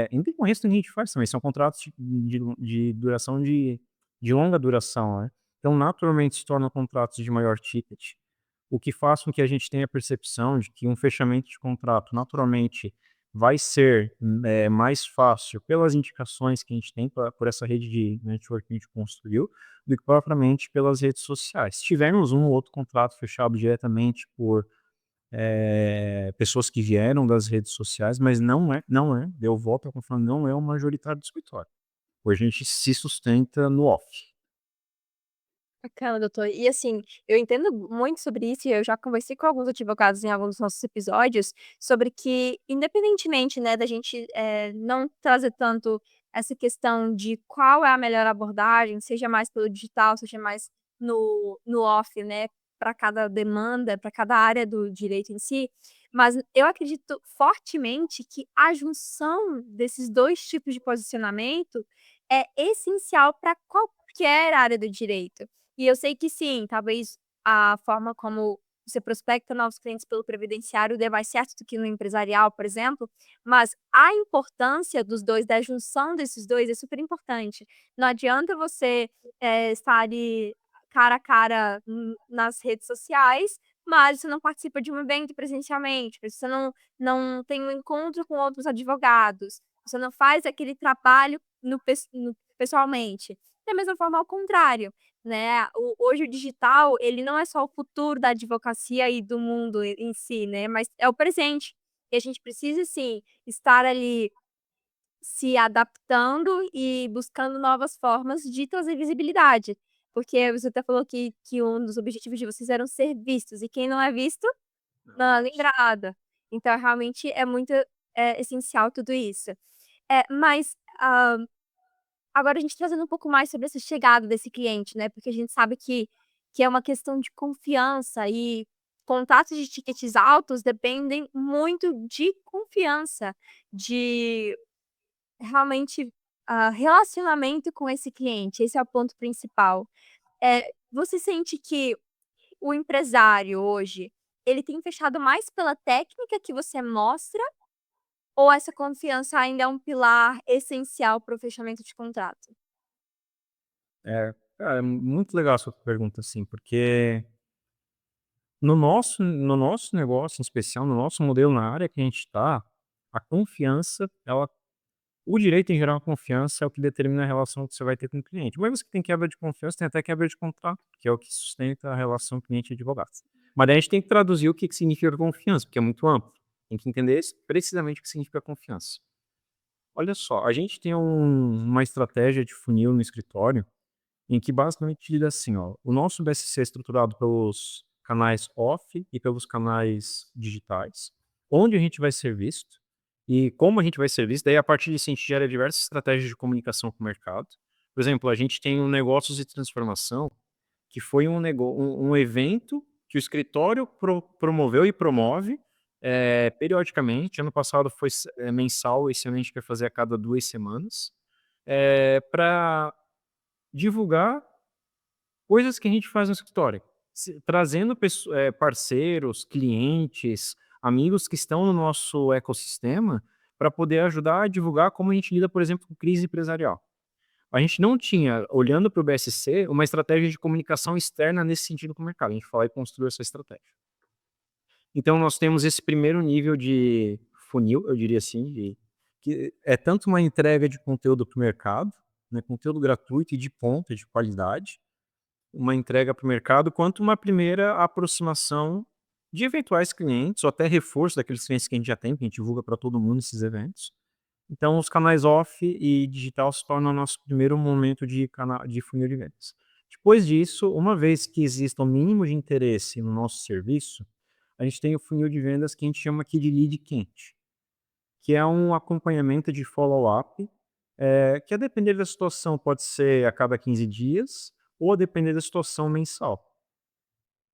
ainda com o resto que a gente faz também, são contratos de duração de longa duração, né. Então, naturalmente, se tornam contratos de maior ticket, o que faz com que a gente tenha a percepção de que um fechamento de contrato, naturalmente, vai ser, mais fácil pelas indicações que a gente tem por essa rede de network que a gente construiu, do que propriamente pelas redes sociais. Se tivermos um ou outro contrato fechado diretamente por pessoas que vieram das redes sociais, mas eu volto a confirmar, não é o majoritário do escritório. Hoje a gente se sustenta no off. Bacana, doutor. E assim, eu entendo muito sobre isso e eu já conversei com alguns advogados em alguns dos nossos episódios, sobre que independentemente, né, da gente, não trazer tanto essa questão de qual é a melhor abordagem, seja mais pelo digital, seja mais no off, né, para cada demanda, para cada área do direito em si, mas eu acredito fortemente que a junção desses 2 tipos de posicionamento é essencial para qualquer área do direito. E eu sei que sim, talvez a forma como você prospecta novos clientes pelo previdenciário dê mais certo do que no empresarial, por exemplo, mas a importância dos 2, da junção desses 2 é super importante. Não adianta você, estar ali cara a cara nas redes sociais, mas você não participa de um evento presencialmente, você não tem um encontro com outros advogados, você não faz aquele trabalho no pessoalmente. Da mesma forma ao contrário, né, hoje o digital, ele não é só o futuro da advocacia e do mundo em si, né, mas é o presente. E a gente precisa sim, estar ali se adaptando e buscando novas formas de trazer visibilidade. Porque você até falou que um dos objetivos de vocês eram ser vistos, e quem não é visto, não é lembrado. Então realmente é muito, essencial tudo isso. Mas, agora a gente trazendo um pouco mais sobre essa chegada desse cliente, né, porque a gente sabe que é uma questão de confiança e Contatos de tickets altos dependem muito de confiança, de realmente, relacionamento com esse cliente, esse é o ponto principal. Você sente que o empresário hoje, ele tem fechado mais pela técnica que você mostra, ou essa confiança ainda é um pilar essencial para o fechamento de contrato? Cara, é muito legal a sua pergunta, assim, porque no nosso negócio em especial, no nosso modelo, na área que a gente está, a confiança, o direito em geral, a confiança é o que determina a relação que você vai ter com o cliente. Uma vez que tem quebra de confiança, tem até quebra de contrato, que é o que sustenta a relação cliente-advogado. Mas daí a gente tem que traduzir o que que significa confiança, porque é muito amplo. Tem que entender precisamente o que significa confiança. Olha só, a gente tem uma estratégia de funil no escritório, em que basicamente diz assim, ó, o nosso BSC é estruturado pelos canais off e pelos canais digitais, onde a gente vai ser visto e como a gente vai ser visto, daí a partir disso a gente gera diversas estratégias de comunicação com o mercado. Por exemplo, a gente tem um negócios de transformação, que foi um evento que o escritório promoveu e promove periodicamente. Ano passado foi mensal, esse ano a gente quer fazer a cada 2 semanas, para divulgar coisas que a gente faz no escritório, trazendo parceiros, clientes, amigos que estão no nosso ecossistema para poder ajudar a divulgar como a gente lida, por exemplo, com crise empresarial. A gente não tinha, olhando para o BSC, uma estratégia de comunicação externa nesse sentido com o mercado. A gente foi lá e construiu essa estratégia. Então, nós temos esse primeiro nível de funil, eu diria assim, que é tanto uma entrega de conteúdo para o mercado, né, conteúdo gratuito e de ponta, de qualidade, uma entrega para o mercado, quanto uma primeira aproximação de eventuais clientes, ou até reforço daqueles clientes que a gente já tem, que a gente divulga para todo mundo esses eventos. Então, os canais off e digital se tornam o nosso primeiro momento de funil de vendas. Depois disso, uma vez que exista o mínimo de interesse no nosso serviço, a gente tem o funil de vendas que a gente chama aqui de lead quente, que é um acompanhamento de follow-up, que a depender da situação pode ser a cada 15 dias ou a depender da situação mensal.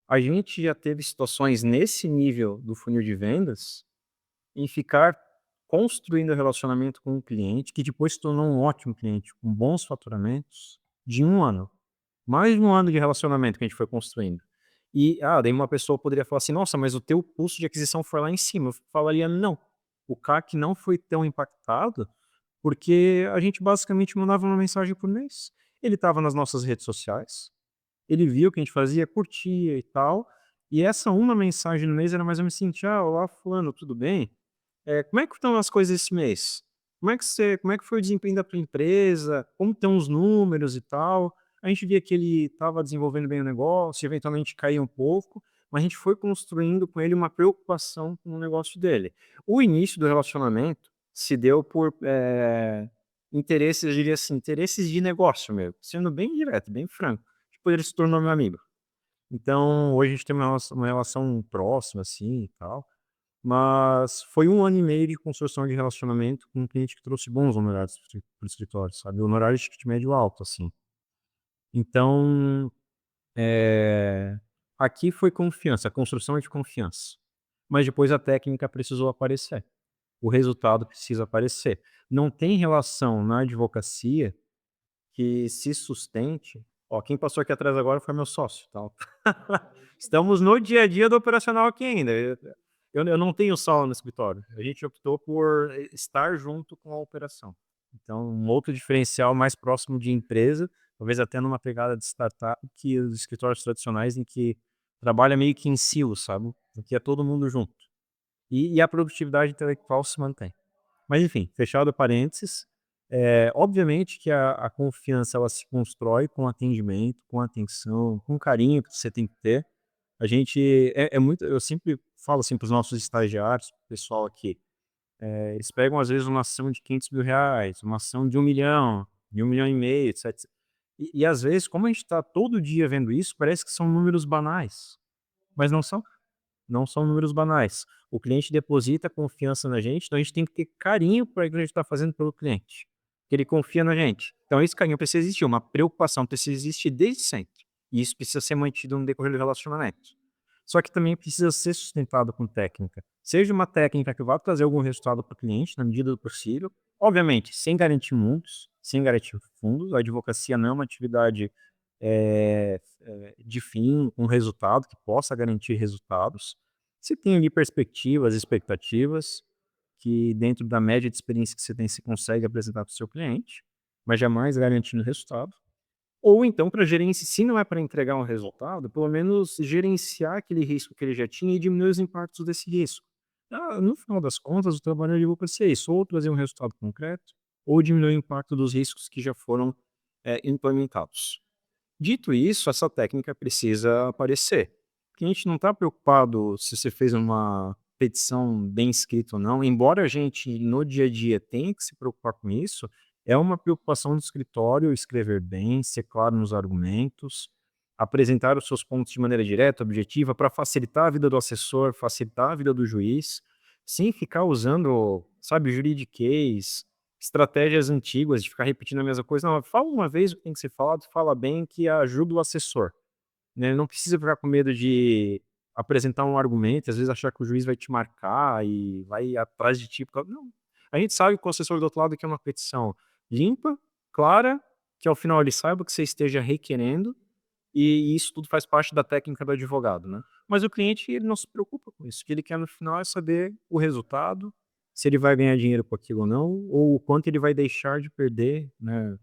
A gente já teve situações nesse nível do funil de vendas, em ficar construindo relacionamento com um cliente que depois se tornou um ótimo cliente, com bons faturamentos, de 1 ano. Mais de 1 ano de relacionamento que a gente foi construindo. E, daí uma pessoa poderia falar assim: "Nossa, mas o teu custo de aquisição foi lá em cima". Eu falaria: "Não, o CAC não foi tão impactado, porque a gente basicamente mandava uma mensagem por mês". Ele estava nas nossas redes sociais, ele viu o que a gente fazia, curtia e tal, e essa uma mensagem no mês era mais ou menos assim: Olá fulano, tudo bem? Como é que estão as coisas esse mês? Como é que foi o desempenho da tua empresa? Como estão os números e tal?". A gente via que ele estava desenvolvendo bem o negócio, eventualmente caía um pouco, mas a gente foi construindo com ele uma preocupação com o negócio dele. O início do relacionamento se deu por, interesses, eu diria assim, interesses de negócio mesmo, sendo bem direto, bem franco. Tipo, ele se tornou meu amigo. Então, hoje a gente tem uma relação próxima, assim, e tal. Mas foi 1 ano e meio de construção de relacionamento com um cliente que trouxe bons honorários para o escritório, sabe, honorários de ticket médio alto, assim. Então, eh, aqui foi confiança, a construção é de confiança, mas depois a técnica precisou aparecer, o resultado precisa aparecer. Não tem relação na advocacia que se sustente. Ó, quem passou aqui atrás agora foi meu sócio, tal. Estamos no dia a dia do operacional aqui ainda. Eu não tenho sala no escritório. A gente optou por estar junto com a operação. Então, um outro diferencial mais próximo de empresa, talvez até numa pegada de startup, que os escritórios tradicionais em que trabalha meio que em silos, sabe? Em que é todo mundo junto. E a produtividade intelectual se mantém. Mas enfim, fechado parênteses, obviamente que a confiança ela se constrói com atendimento, com atenção, com carinho que você tem que ter. A gente é muito, eu sempre falo assim para os nossos estagiários, pro pessoal aqui, eles pegam às vezes uma ação de R$ 500.000, uma ação de 1 milhão, de 1,5 milhão, etc. E às vezes, como a gente está todo dia vendo isso, parece que são números banais, mas não são. Não são números banais. O cliente deposita confiança na gente, então a gente tem que ter carinho por aquilo que a gente está fazendo pelo cliente, que ele confia na gente. Então esse carinho precisa existir, uma preocupação precisa existir desde sempre, e isso precisa ser mantido no decorrer do relacionamento. só que também precisa ser sustentado com técnica. Seja uma técnica que vá trazer algum resultado para o cliente, na medida do possível, obviamente, sem garantir mundos, sem garantir fundos. A advocacia não é uma atividade de fim, um resultado que possa garantir resultados. Você tem ali perspectivas, expectativas, que dentro da média de experiência que você tem, você consegue apresentar para o seu cliente, mas jamais garantindo resultado. Ou então para gerenciar, se não é para entregar um resultado, pelo menos gerenciar aquele risco que ele já tinha e diminuir os impactos desse risco. No final das contas, o trabalho de advocacia é isso, ou trazer um resultado concreto, ou diminuir o impacto dos riscos que já foram implementados. Dito isso, essa técnica precisa aparecer. Porque a gente não está preocupado se você fez uma petição bem escrita ou não, embora a gente no dia a dia tenha que se preocupar com isso, é uma preocupação do escritório escrever bem, ser claro nos argumentos, apresentar os seus pontos de maneira direta, objetiva, para facilitar a vida do assessor, facilitar a vida do juiz, sem ficar usando, sabe, juridiquês, estratégias antigas de ficar repetindo a mesma coisa. Não, fala uma vez o que tem que ser falado, fala bem que ajuda o assessor, né? Não precisa ficar com medo de apresentar um argumento, às vezes achar que o juiz vai te marcar e vai atrás de ti. Não. A gente sabe que o assessor do outro lado quer uma petição limpa, clara, que ao final ele saiba que você esteja requerendo, e isso tudo faz parte da técnica do advogado, né. Mas o cliente, ele não se preocupa com isso, o que ele quer no final é saber o resultado, se ele vai ganhar dinheiro com aquilo ou não, ou o quanto ele vai deixar de perder, né,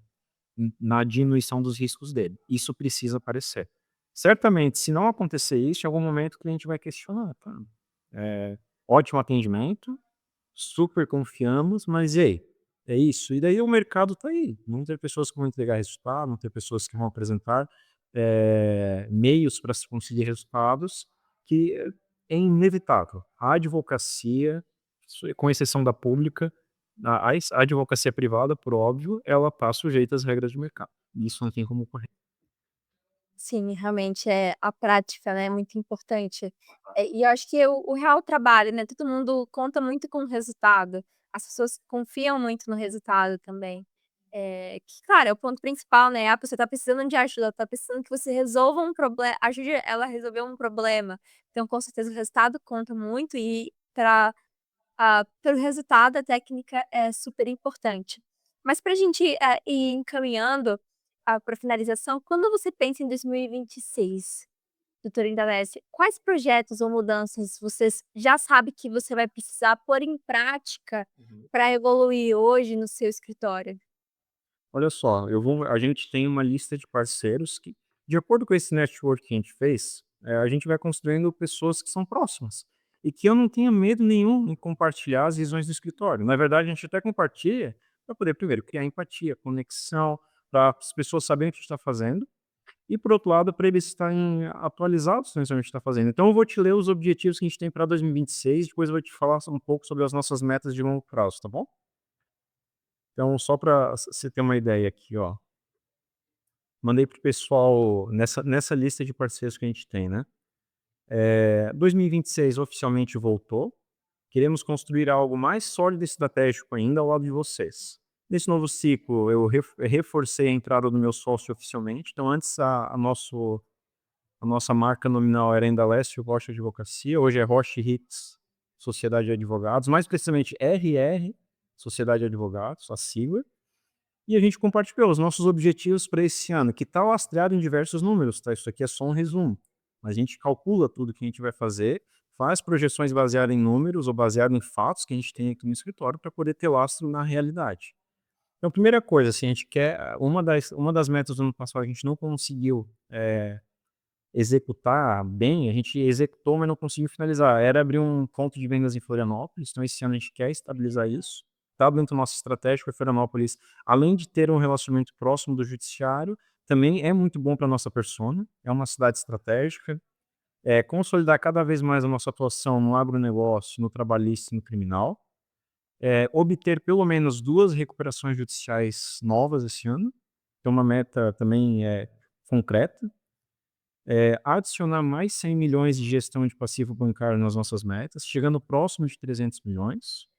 na diminuição dos riscos dele. Isso precisa aparecer. Certamente, se não acontecer isso, em algum momento o cliente vai questionar, tá, ótimo atendimento, super confiamos, mas e aí? É isso? E daí o mercado tá aí, vão ter pessoas que vão entregar resultado, vão ter pessoas que vão apresentar, meios para se conseguir resultados, que é inevitável. A advocacia, com exceção da pública, a advocacia privada, por óbvio, ela está sujeita às regras de mercado. Isso não tem como correr. Sim, realmente é a prática, né, é muito importante. E eu acho que o real trabalho, né, todo mundo conta muito com o resultado, as pessoas confiam muito no resultado também. Que claro, é o ponto principal, né, a pessoa tá precisando de ajuda, tá precisando que você resolva um problema, ajude ela a resolver um problema, então com certeza o resultado conta muito e pelo resultado a técnica é super importante. Mas pra gente, ir encaminhando, pra finalização, quando você pensa em 2026, doutora Indalécia, quais projetos ou mudanças vocês já sabe que você vai precisar pôr em prática para evoluir hoje no seu escritório? Olha só, a gente tem uma lista de parceiros que, de acordo com esse network que a gente fez, a gente vai construindo pessoas que são próximas. E que eu não tenha medo nenhum em compartilhar as visões do escritório. Na verdade, a gente até compartilha para poder, primeiro, criar empatia, conexão, para as pessoas saberem o que a gente está fazendo. E, por outro lado, para eles estarem atualizados nisso que a gente está fazendo. Então, eu vou te ler os objetivos que a gente tem para 2026, depois eu vou te falar um pouco sobre as nossas metas de longo prazo, tá bom? Então, só para você ter uma ideia aqui, ó. Mandei pro pessoal nessa lista de parceiros que a gente tem, né. 2026 oficialmente voltou, queremos construir algo mais sólido e estratégico ainda ao lado de vocês. Nesse novo ciclo, eu reforcei a entrada do meu sócio oficialmente, então antes a nossa marca nominal era Indalécio Rocha Advocacia, hoje é Rocha Hits Sociedade de Advogados, mais precisamente RR Sociedade de Advogados, a sigla. E a gente compartilhou os nossos objetivos para esse ano, que está lastreado em diversos números, tá? Isso aqui é só um resumo. A gente calcula tudo que a gente vai fazer, faz projeções baseadas em números ou baseadas em fatos que a gente tem aqui no escritório para poder ter lastro na realidade. Então, primeira coisa, assim, a gente quer, uma das metas do ano passado que a gente não conseguiu executar bem, a gente executou, mas não conseguiu finalizar. Era abrir um ponto de vendas em Florianópolis, então esse ano a gente quer estabilizar isso. Está dentro da nossa estratégia, porque Florianópolis, além de ter um relacionamento próximo do judiciário, também é muito bom para a nossa persona, é uma cidade estratégica. Consolidar cada vez mais a nossa atuação no agronegócio, no trabalhista e no criminal. Obter pelo menos 2 recuperações judiciais novas esse ano, que é uma meta também concreta. Adicionar mais 100 milhões de gestão de passivo bancário nas nossas metas, chegando próximo de 300 milhões.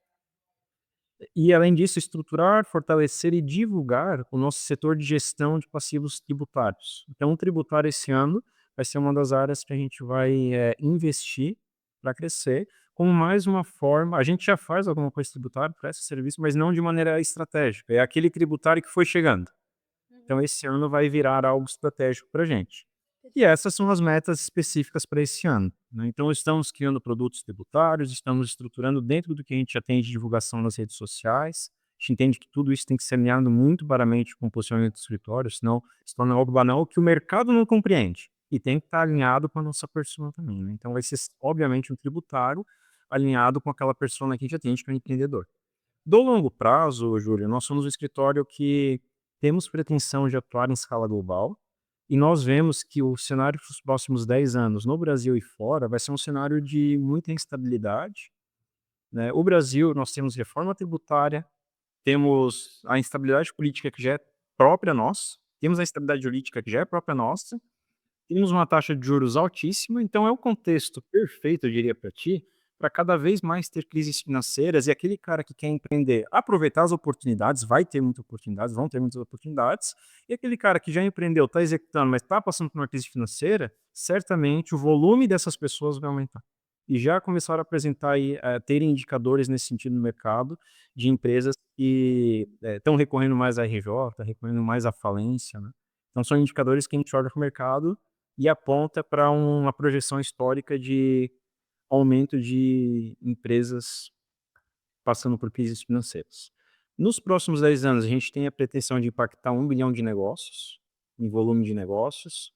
E, além disso, estruturar, fortalecer e divulgar o nosso setor de gestão de passivos tributários. Então, tributário esse ano vai ser uma das áreas que a gente vai, investir para crescer, como mais uma forma a gente já faz alguma coisa tributária, presta serviço, mas não de maneira estratégica, é aquele tributário que foi chegando. Então Uhum. esse ano vai virar algo estratégico para a gente. E essas são as metas específicas para esse ano, né. Então estamos criando produtos tributários, estamos estruturando dentro do que a gente já tem de divulgação nas redes sociais. A gente entende que tudo isso tem que ser alinhado muito paramente com o posicionamento do escritório, senão se torna algo banal que o mercado não compreende. E tem que estar alinhado com a nossa persona também, né. Então vai ser obviamente um tributário alinhado com aquela persona que a gente atende, que é o empreendedor. Do longo prazo, Júlio, nós somos um escritório que temos pretensão de atuar em escala global, e nós vemos que o cenário para os próximos 10 anos no Brasil e fora vai ser um cenário de muita instabilidade, né. O Brasil, nós temos reforma tributária, temos a instabilidade política que já é própria nossa, temos a instabilidade jurídica que já é própria nossa, temos uma taxa de juros altíssima, então é o contexto perfeito, eu diria para ti, para cada vez mais ter crises financeiras e aquele cara que quer empreender, aproveitar as oportunidades, vai ter muitas oportunidades, vão ter muitas oportunidades, e aquele cara que já empreendeu, está executando, mas está passando por uma crise financeira, certamente o volume dessas pessoas vai aumentar. E já começaram a apresentar aí, terem indicadores nesse sentido no mercado, de empresas que estão recorrendo mais à RJ, recorrendo mais à falência, né? Então são indicadores que a gente olha para o mercado e aponta para uma projeção histórica de aumento de empresas passando por crises financeiras. Nos próximos 10 anos, a gente tem a pretensão de impactar 1 bilhão de negócios, em volume de negócios.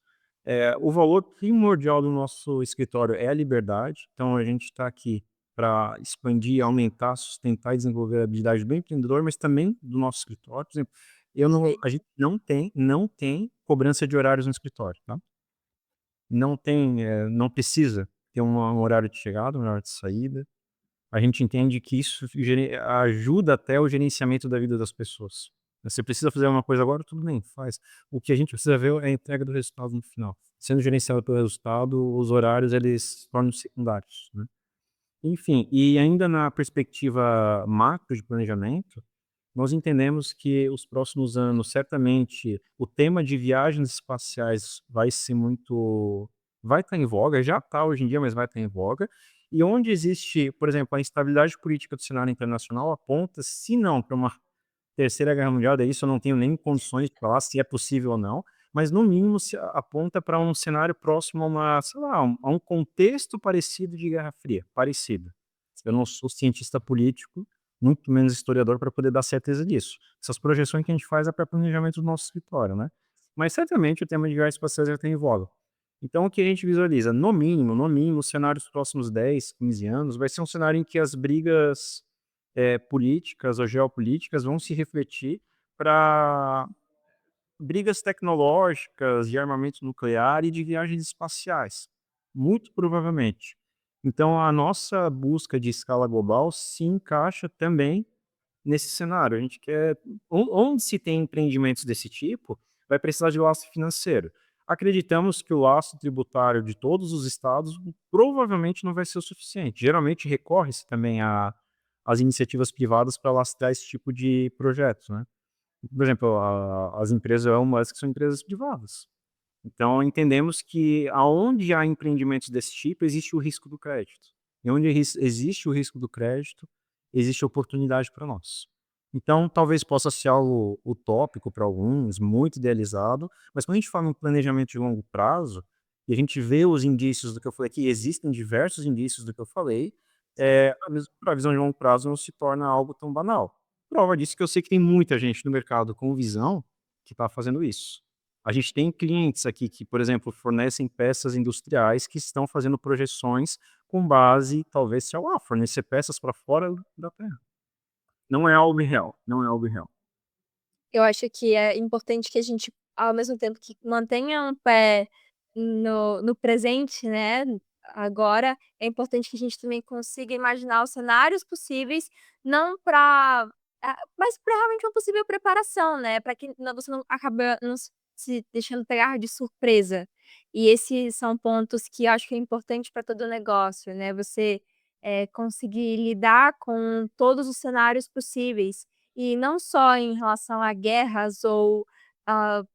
O valor primordial do nosso escritório é a liberdade, então a gente está aqui para expandir, aumentar, sustentar e desenvolver a habilidade do empreendedor, mas também do nosso escritório. Por exemplo, a gente não tem cobrança de horários no escritório, tá? Não tem, não precisa ter um horário de chegada, um horário de saída. A gente entende que isso ajuda até o gerenciamento da vida das pessoas. Você precisa fazer uma coisa agora, tudo bem, faz. O que a gente precisa ver é a entrega do resultado no final. Sendo gerenciado pelo resultado, os horários eles se tornam secundários, né. Enfim, e ainda na perspectiva macro de planejamento, nós entendemos que os próximos anos, certamente, o tema de viagens espaciais vai estar em voga, já está hoje em dia, mas vai estar em voga. E onde existe, por exemplo, a instabilidade política do cenário internacional aponta, se não para uma terceira guerra mundial, daí isso eu não tenho nem condições de falar se é possível ou não, mas no mínimo se aponta para um cenário próximo a uma, sei lá, a um contexto parecido de Guerra Fria, parecido. Eu não sou cientista político, muito menos historiador para poder dar certeza disso. Essas projeções que a gente faz é para planejamento do nosso escritório, né. Mas certamente o tema de viagens espaciais já tem em voga. Então o que a gente visualiza, no mínimo, o cenário dos próximos 10, 15 anos vai ser um cenário em que as brigas, políticas ou geopolíticas vão se refletir para brigas tecnológicas, de armamento nuclear e de viagens espaciais, muito provavelmente. Então a nossa busca de escala global se encaixa também nesse cenário. A gente quer onde se tem empreendimentos desse tipo, vai precisar de lastro financeiro. Acreditamos que o lastro tributário de todos os estados provavelmente não vai ser o suficiente. Geralmente recorre-se também a às iniciativas privadas para lastrar esse tipo de projetos, né. Por exemplo, as empresas Elon Musk são empresas privadas. Então entendemos que aonde há empreendimentos desse tipo, existe o risco do crédito. E onde existe o risco do crédito, existe oportunidade para nós. Então talvez possa ser algo utópico para alguns, muito idealizado, mas quando a gente fala em planejamento de longo prazo, e a gente vê os indícios do que eu falei aqui, existem diversos indícios do que eu falei, a visão de longo prazo não se torna algo tão banal. Prova disso que eu sei que tem muita gente no mercado com visão que está fazendo isso. A gente tem clientes aqui que, por exemplo, fornecem peças industriais que estão fazendo projeções com base, talvez, sei lá, fornecer peças para fora da Terra. Não é algo irreal, não é algo irreal. Eu acho que é importante que a gente, ao mesmo tempo que mantenha um pé no presente, né, agora, é importante que a gente também consiga imaginar os cenários possíveis, não para mas para realmente uma possível preparação, né, para que você não acaba não se deixando pegar de surpresa. E esses são pontos que eu acho que é importante para todo negócio, né, você, conseguir lidar com todos os cenários possíveis. E não só em relação a guerras ou a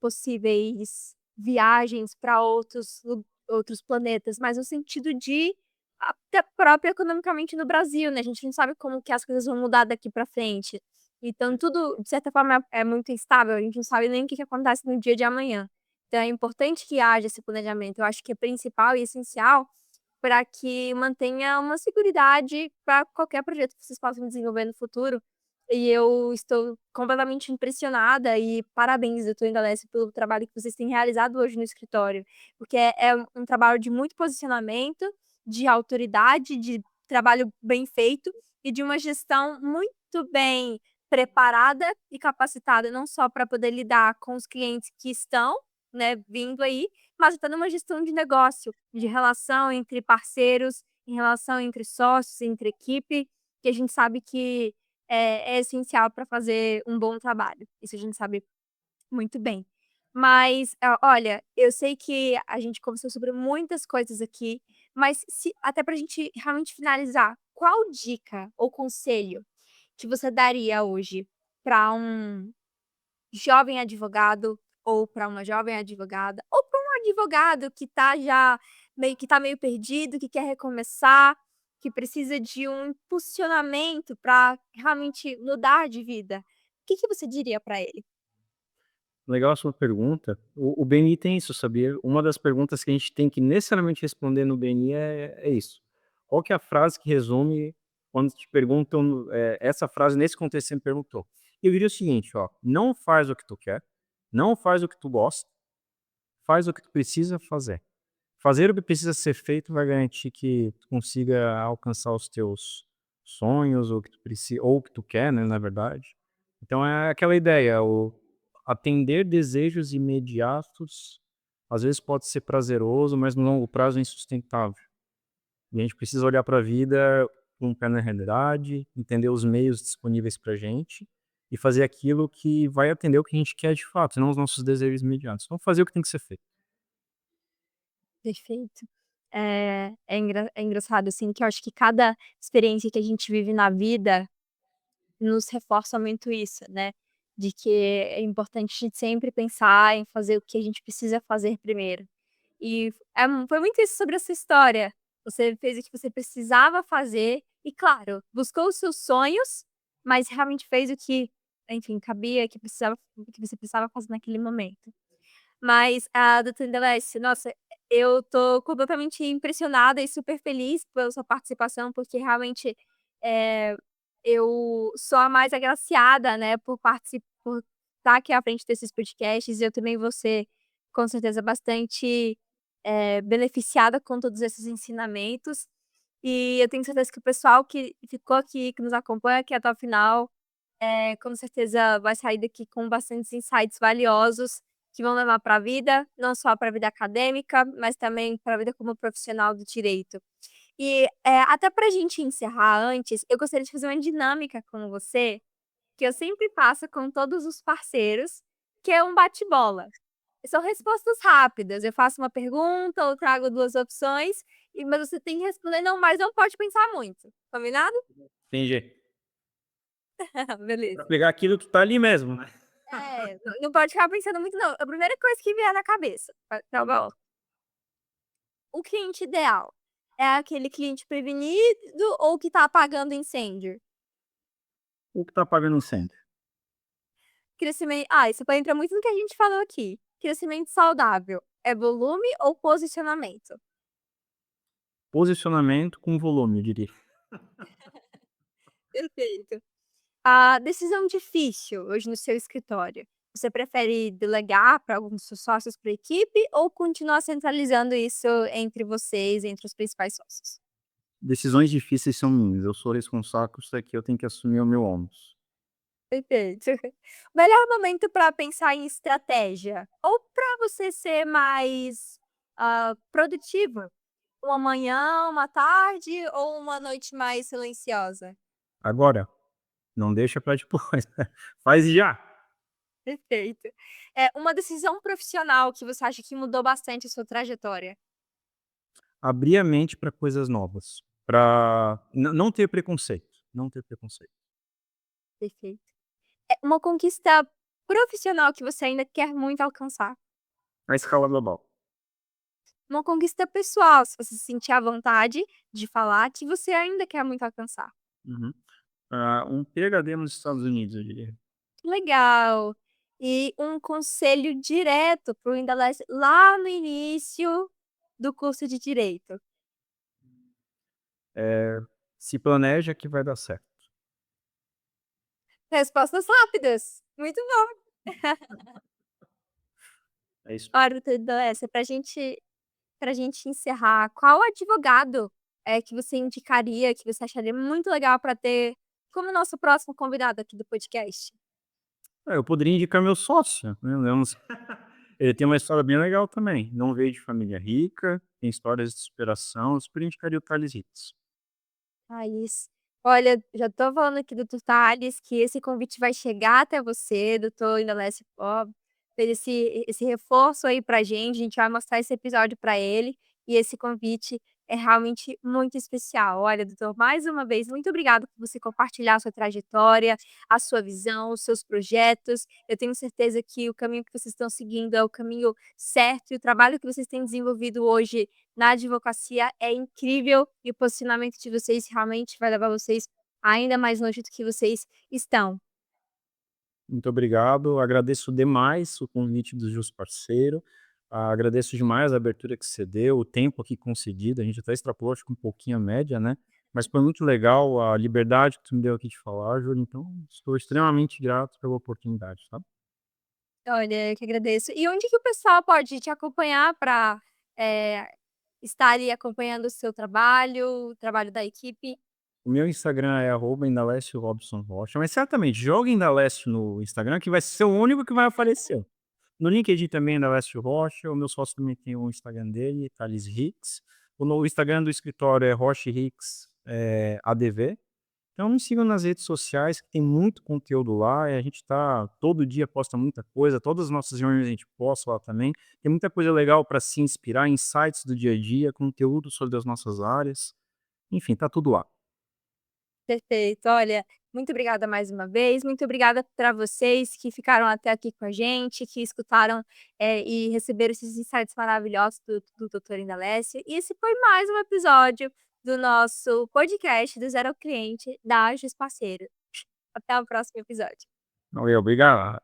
possíveis viagens para outros planetas, mas no sentido de até próprio economicamente no Brasil, né, a gente não sabe como que as coisas vão mudar daqui para frente. Então tudo, de certa forma, é muito instável, a gente não sabe nem o que que acontece no dia de amanhã. Então é importante que haja esse planejamento, eu acho que é principal e essencial para que mantenha uma seguridade para qualquer projeto que vocês possam desenvolver no futuro. E eu estou completamente impressionada e parabéns, doutor Indalécio, pelo trabalho que vocês têm realizado hoje no escritório, porque é um trabalho de muito posicionamento, de autoridade, de trabalho bem feito e de uma gestão muito bem preparada e capacitada, não só para poder lidar com os clientes que estão, né, vindo aí, mas até numa gestão de negócio, de relação entre parceiros, em relação entre sócios, entre equipe, que a gente sabe que é essencial para fazer um bom trabalho. Isso a gente sabe muito bem. Mas, olha, eu sei que a gente conversou sobre muitas coisas aqui, mas se até para a gente realmente finalizar, qual dica ou conselho que você daria hoje para um jovem advogado, ou para uma jovem advogada, ou para um advogado que tá meio perdido, que quer recomeçar, que precisa de um impulsionamento para realmente mudar de vida. O que que você diria para ele? Legal a sua pergunta. O BNI tem isso, sabia? Uma das perguntas que a gente tem que necessariamente responder no BNI é isso. Qual que é a frase que resume quando te perguntam, essa frase nesse contexto que você me perguntou? Eu diria o seguinte, ó: não faz o que tu quer, não faz o que tu gosta, faz o que tu precisa fazer. Fazer o que precisa ser feito vai garantir que tu consiga alcançar os teus sonhos, ou o que tu preci ou o que tu quer, né, na verdade. Então é aquela ideia, o atender desejos imediatos, às vezes pode ser prazeroso, mas no longo prazo é insustentável. E a gente precisa olhar para a vida com o pé na realidade, entender os meios disponíveis pra gente, e fazer aquilo que vai atender o que a gente quer de fato, não os nossos desejos imediatos. Então fazer o que tem que ser feito. Perfeito. É engraçado, assim, que eu acho que cada experiência que a gente vive na vida nos reforça muito isso, né, de que é importante a gente sempre pensar em fazer o que a gente precisa fazer primeiro. E foi muito isso sobre essa história. Você fez o que você precisava fazer e, claro, buscou os seus sonhos, mas realmente fez o que, enfim, cabia, que você precisava fazer naquele momento. Mas a doutora Indeleste, nossa, eu tô completamente impressionada e super feliz pela sua participação, porque realmente, eh, eu sou a mais agraciada, né, por estar aqui à frente desses podcasts, e eu também vou ser, com certeza, bastante, beneficiada com todos esses ensinamentos. E eu tenho certeza que o pessoal que ficou aqui, que nos acompanha aqui até o final, com certeza vai sair daqui com bastantes insights valiosos que vão levar para a vida, não só para a vida acadêmica, mas também para a vida como profissional do direito. E, até para a gente encerrar antes, eu gostaria de fazer uma dinâmica com você, que eu sempre faço com todos os parceiros, que é um bate-bola. São respostas rápidas, eu faço uma pergunta ou trago 2 opções, mas você tem que responder, não, mas não pode pensar muito, combinado? Entendi. Pra Beleza. pegar aquilo que tá ali mesmo, né. Não pode ficar pensando muito não, a primeira coisa que vier na cabeça, tá bom. O cliente ideal, é aquele cliente prevenido ou que tá apagando incêndio? O que tá apagando incêndio? Isso entra muito no que a gente falou aqui. Crescimento saudável, é volume ou posicionamento? Posicionamento com volume, eu diria. Perfeito. A decisão difícil hoje no seu escritório, você prefere delegar para algum dos seus sócios, para a equipe, ou continuar centralizando isso entre vocês, entre os principais sócios? Decisões difíceis são minhas, eu sou responsável, isso aqui eu tenho que assumir o meu ônus. Perfeito. Melhor momento para pensar em estratégia ou para você ser mais, produtiva? Uma manhã, uma tarde ou uma noite mais silenciosa? Agora, não deixa pra depois, faz já. Perfeito. É uma decisão profissional que você acha que mudou bastante a sua trajetória? Abrir a mente para coisas novas, para não ter preconceito, não ter preconceito. Perfeito. É uma conquista profissional que você ainda quer muito alcançar? na escala global. Uma conquista pessoal, se você se sentir à vontade de falar que você ainda quer muito alcançar. Uhum. Um PhD nos Estados Unidos, eu diria. Legal. E um conselho direto para o ainda lá no início do curso de direito. Se planeja que vai dar certo. Respostas rápidas. Muito bom. É isso. Olha, tudo essa pra gente encerrar, qual advogado, que você indicaria, que você acharia muito legal para ter como nosso próximo convidado aqui do podcast? Eu poderia indicar meu sócio, né, ele tem uma história bem legal também, não veio de família rica, tem histórias de superação, eu super indicaria o Thales Hitz. Raiz. Olha, já tô falando aqui do doutor Tales que esse convite vai chegar até você, doutor Indalécio, ó, fez esse reforço aí pra gente, a gente vai mostrar esse episódio pra ele, e esse convite é realmente muito especial. Olha, doutor, mais uma vez, muito obrigada por você compartilhar a sua trajetória, a sua visão, os seus projetos. Eu tenho certeza que o caminho que vocês estão seguindo é o caminho certo, e o trabalho que vocês têm desenvolvido hoje na advocacia é incrível e o posicionamento de vocês realmente vai levar vocês ainda mais longe do que vocês estão. Muito obrigado, agradeço demais o convite do Jus Parceiro, agradeço demais a abertura que você deu, o tempo aqui concedido, a gente até extrapolou acho que um pouquinho a média, né, mas foi muito legal a liberdade que tu me deu aqui de falar, Júlio, então estou extremamente grato pela oportunidade, tá. Olha, eu que agradeço. E onde que o pessoal pode te acompanhar para estar ali acompanhando o seu trabalho, o trabalho da equipe? O meu Instagram é @indalécio_robson_rocha, mas certamente joga Indalécio no Instagram que vai ser o único que vai aparecer. No LinkedIn também Indalécio Rocha, o meu sócio também tem o Instagram dele, Thales Hicks. O Instagram do escritório é Rocha Hicks, ADV. Então me sigam nas redes sociais que tem muito conteúdo lá, e a gente tá todo dia posta muita coisa, todas as nossas reuniões a gente posta lá também. Tem muita coisa legal para se inspirar, insights do dia a dia, conteúdo sobre as nossas áreas, enfim, tá tudo lá. Perfeito. Olha, muito obrigada mais uma vez, muito obrigada para vocês que ficaram até aqui com a gente, que escutaram, e receberam esses insights maravilhosos do doutor Indalécio. E esse foi mais um episódio do nosso podcast do Zero ao Cliente da Agis Parceiro. Até o próximo episódio. Valeu, obrigado.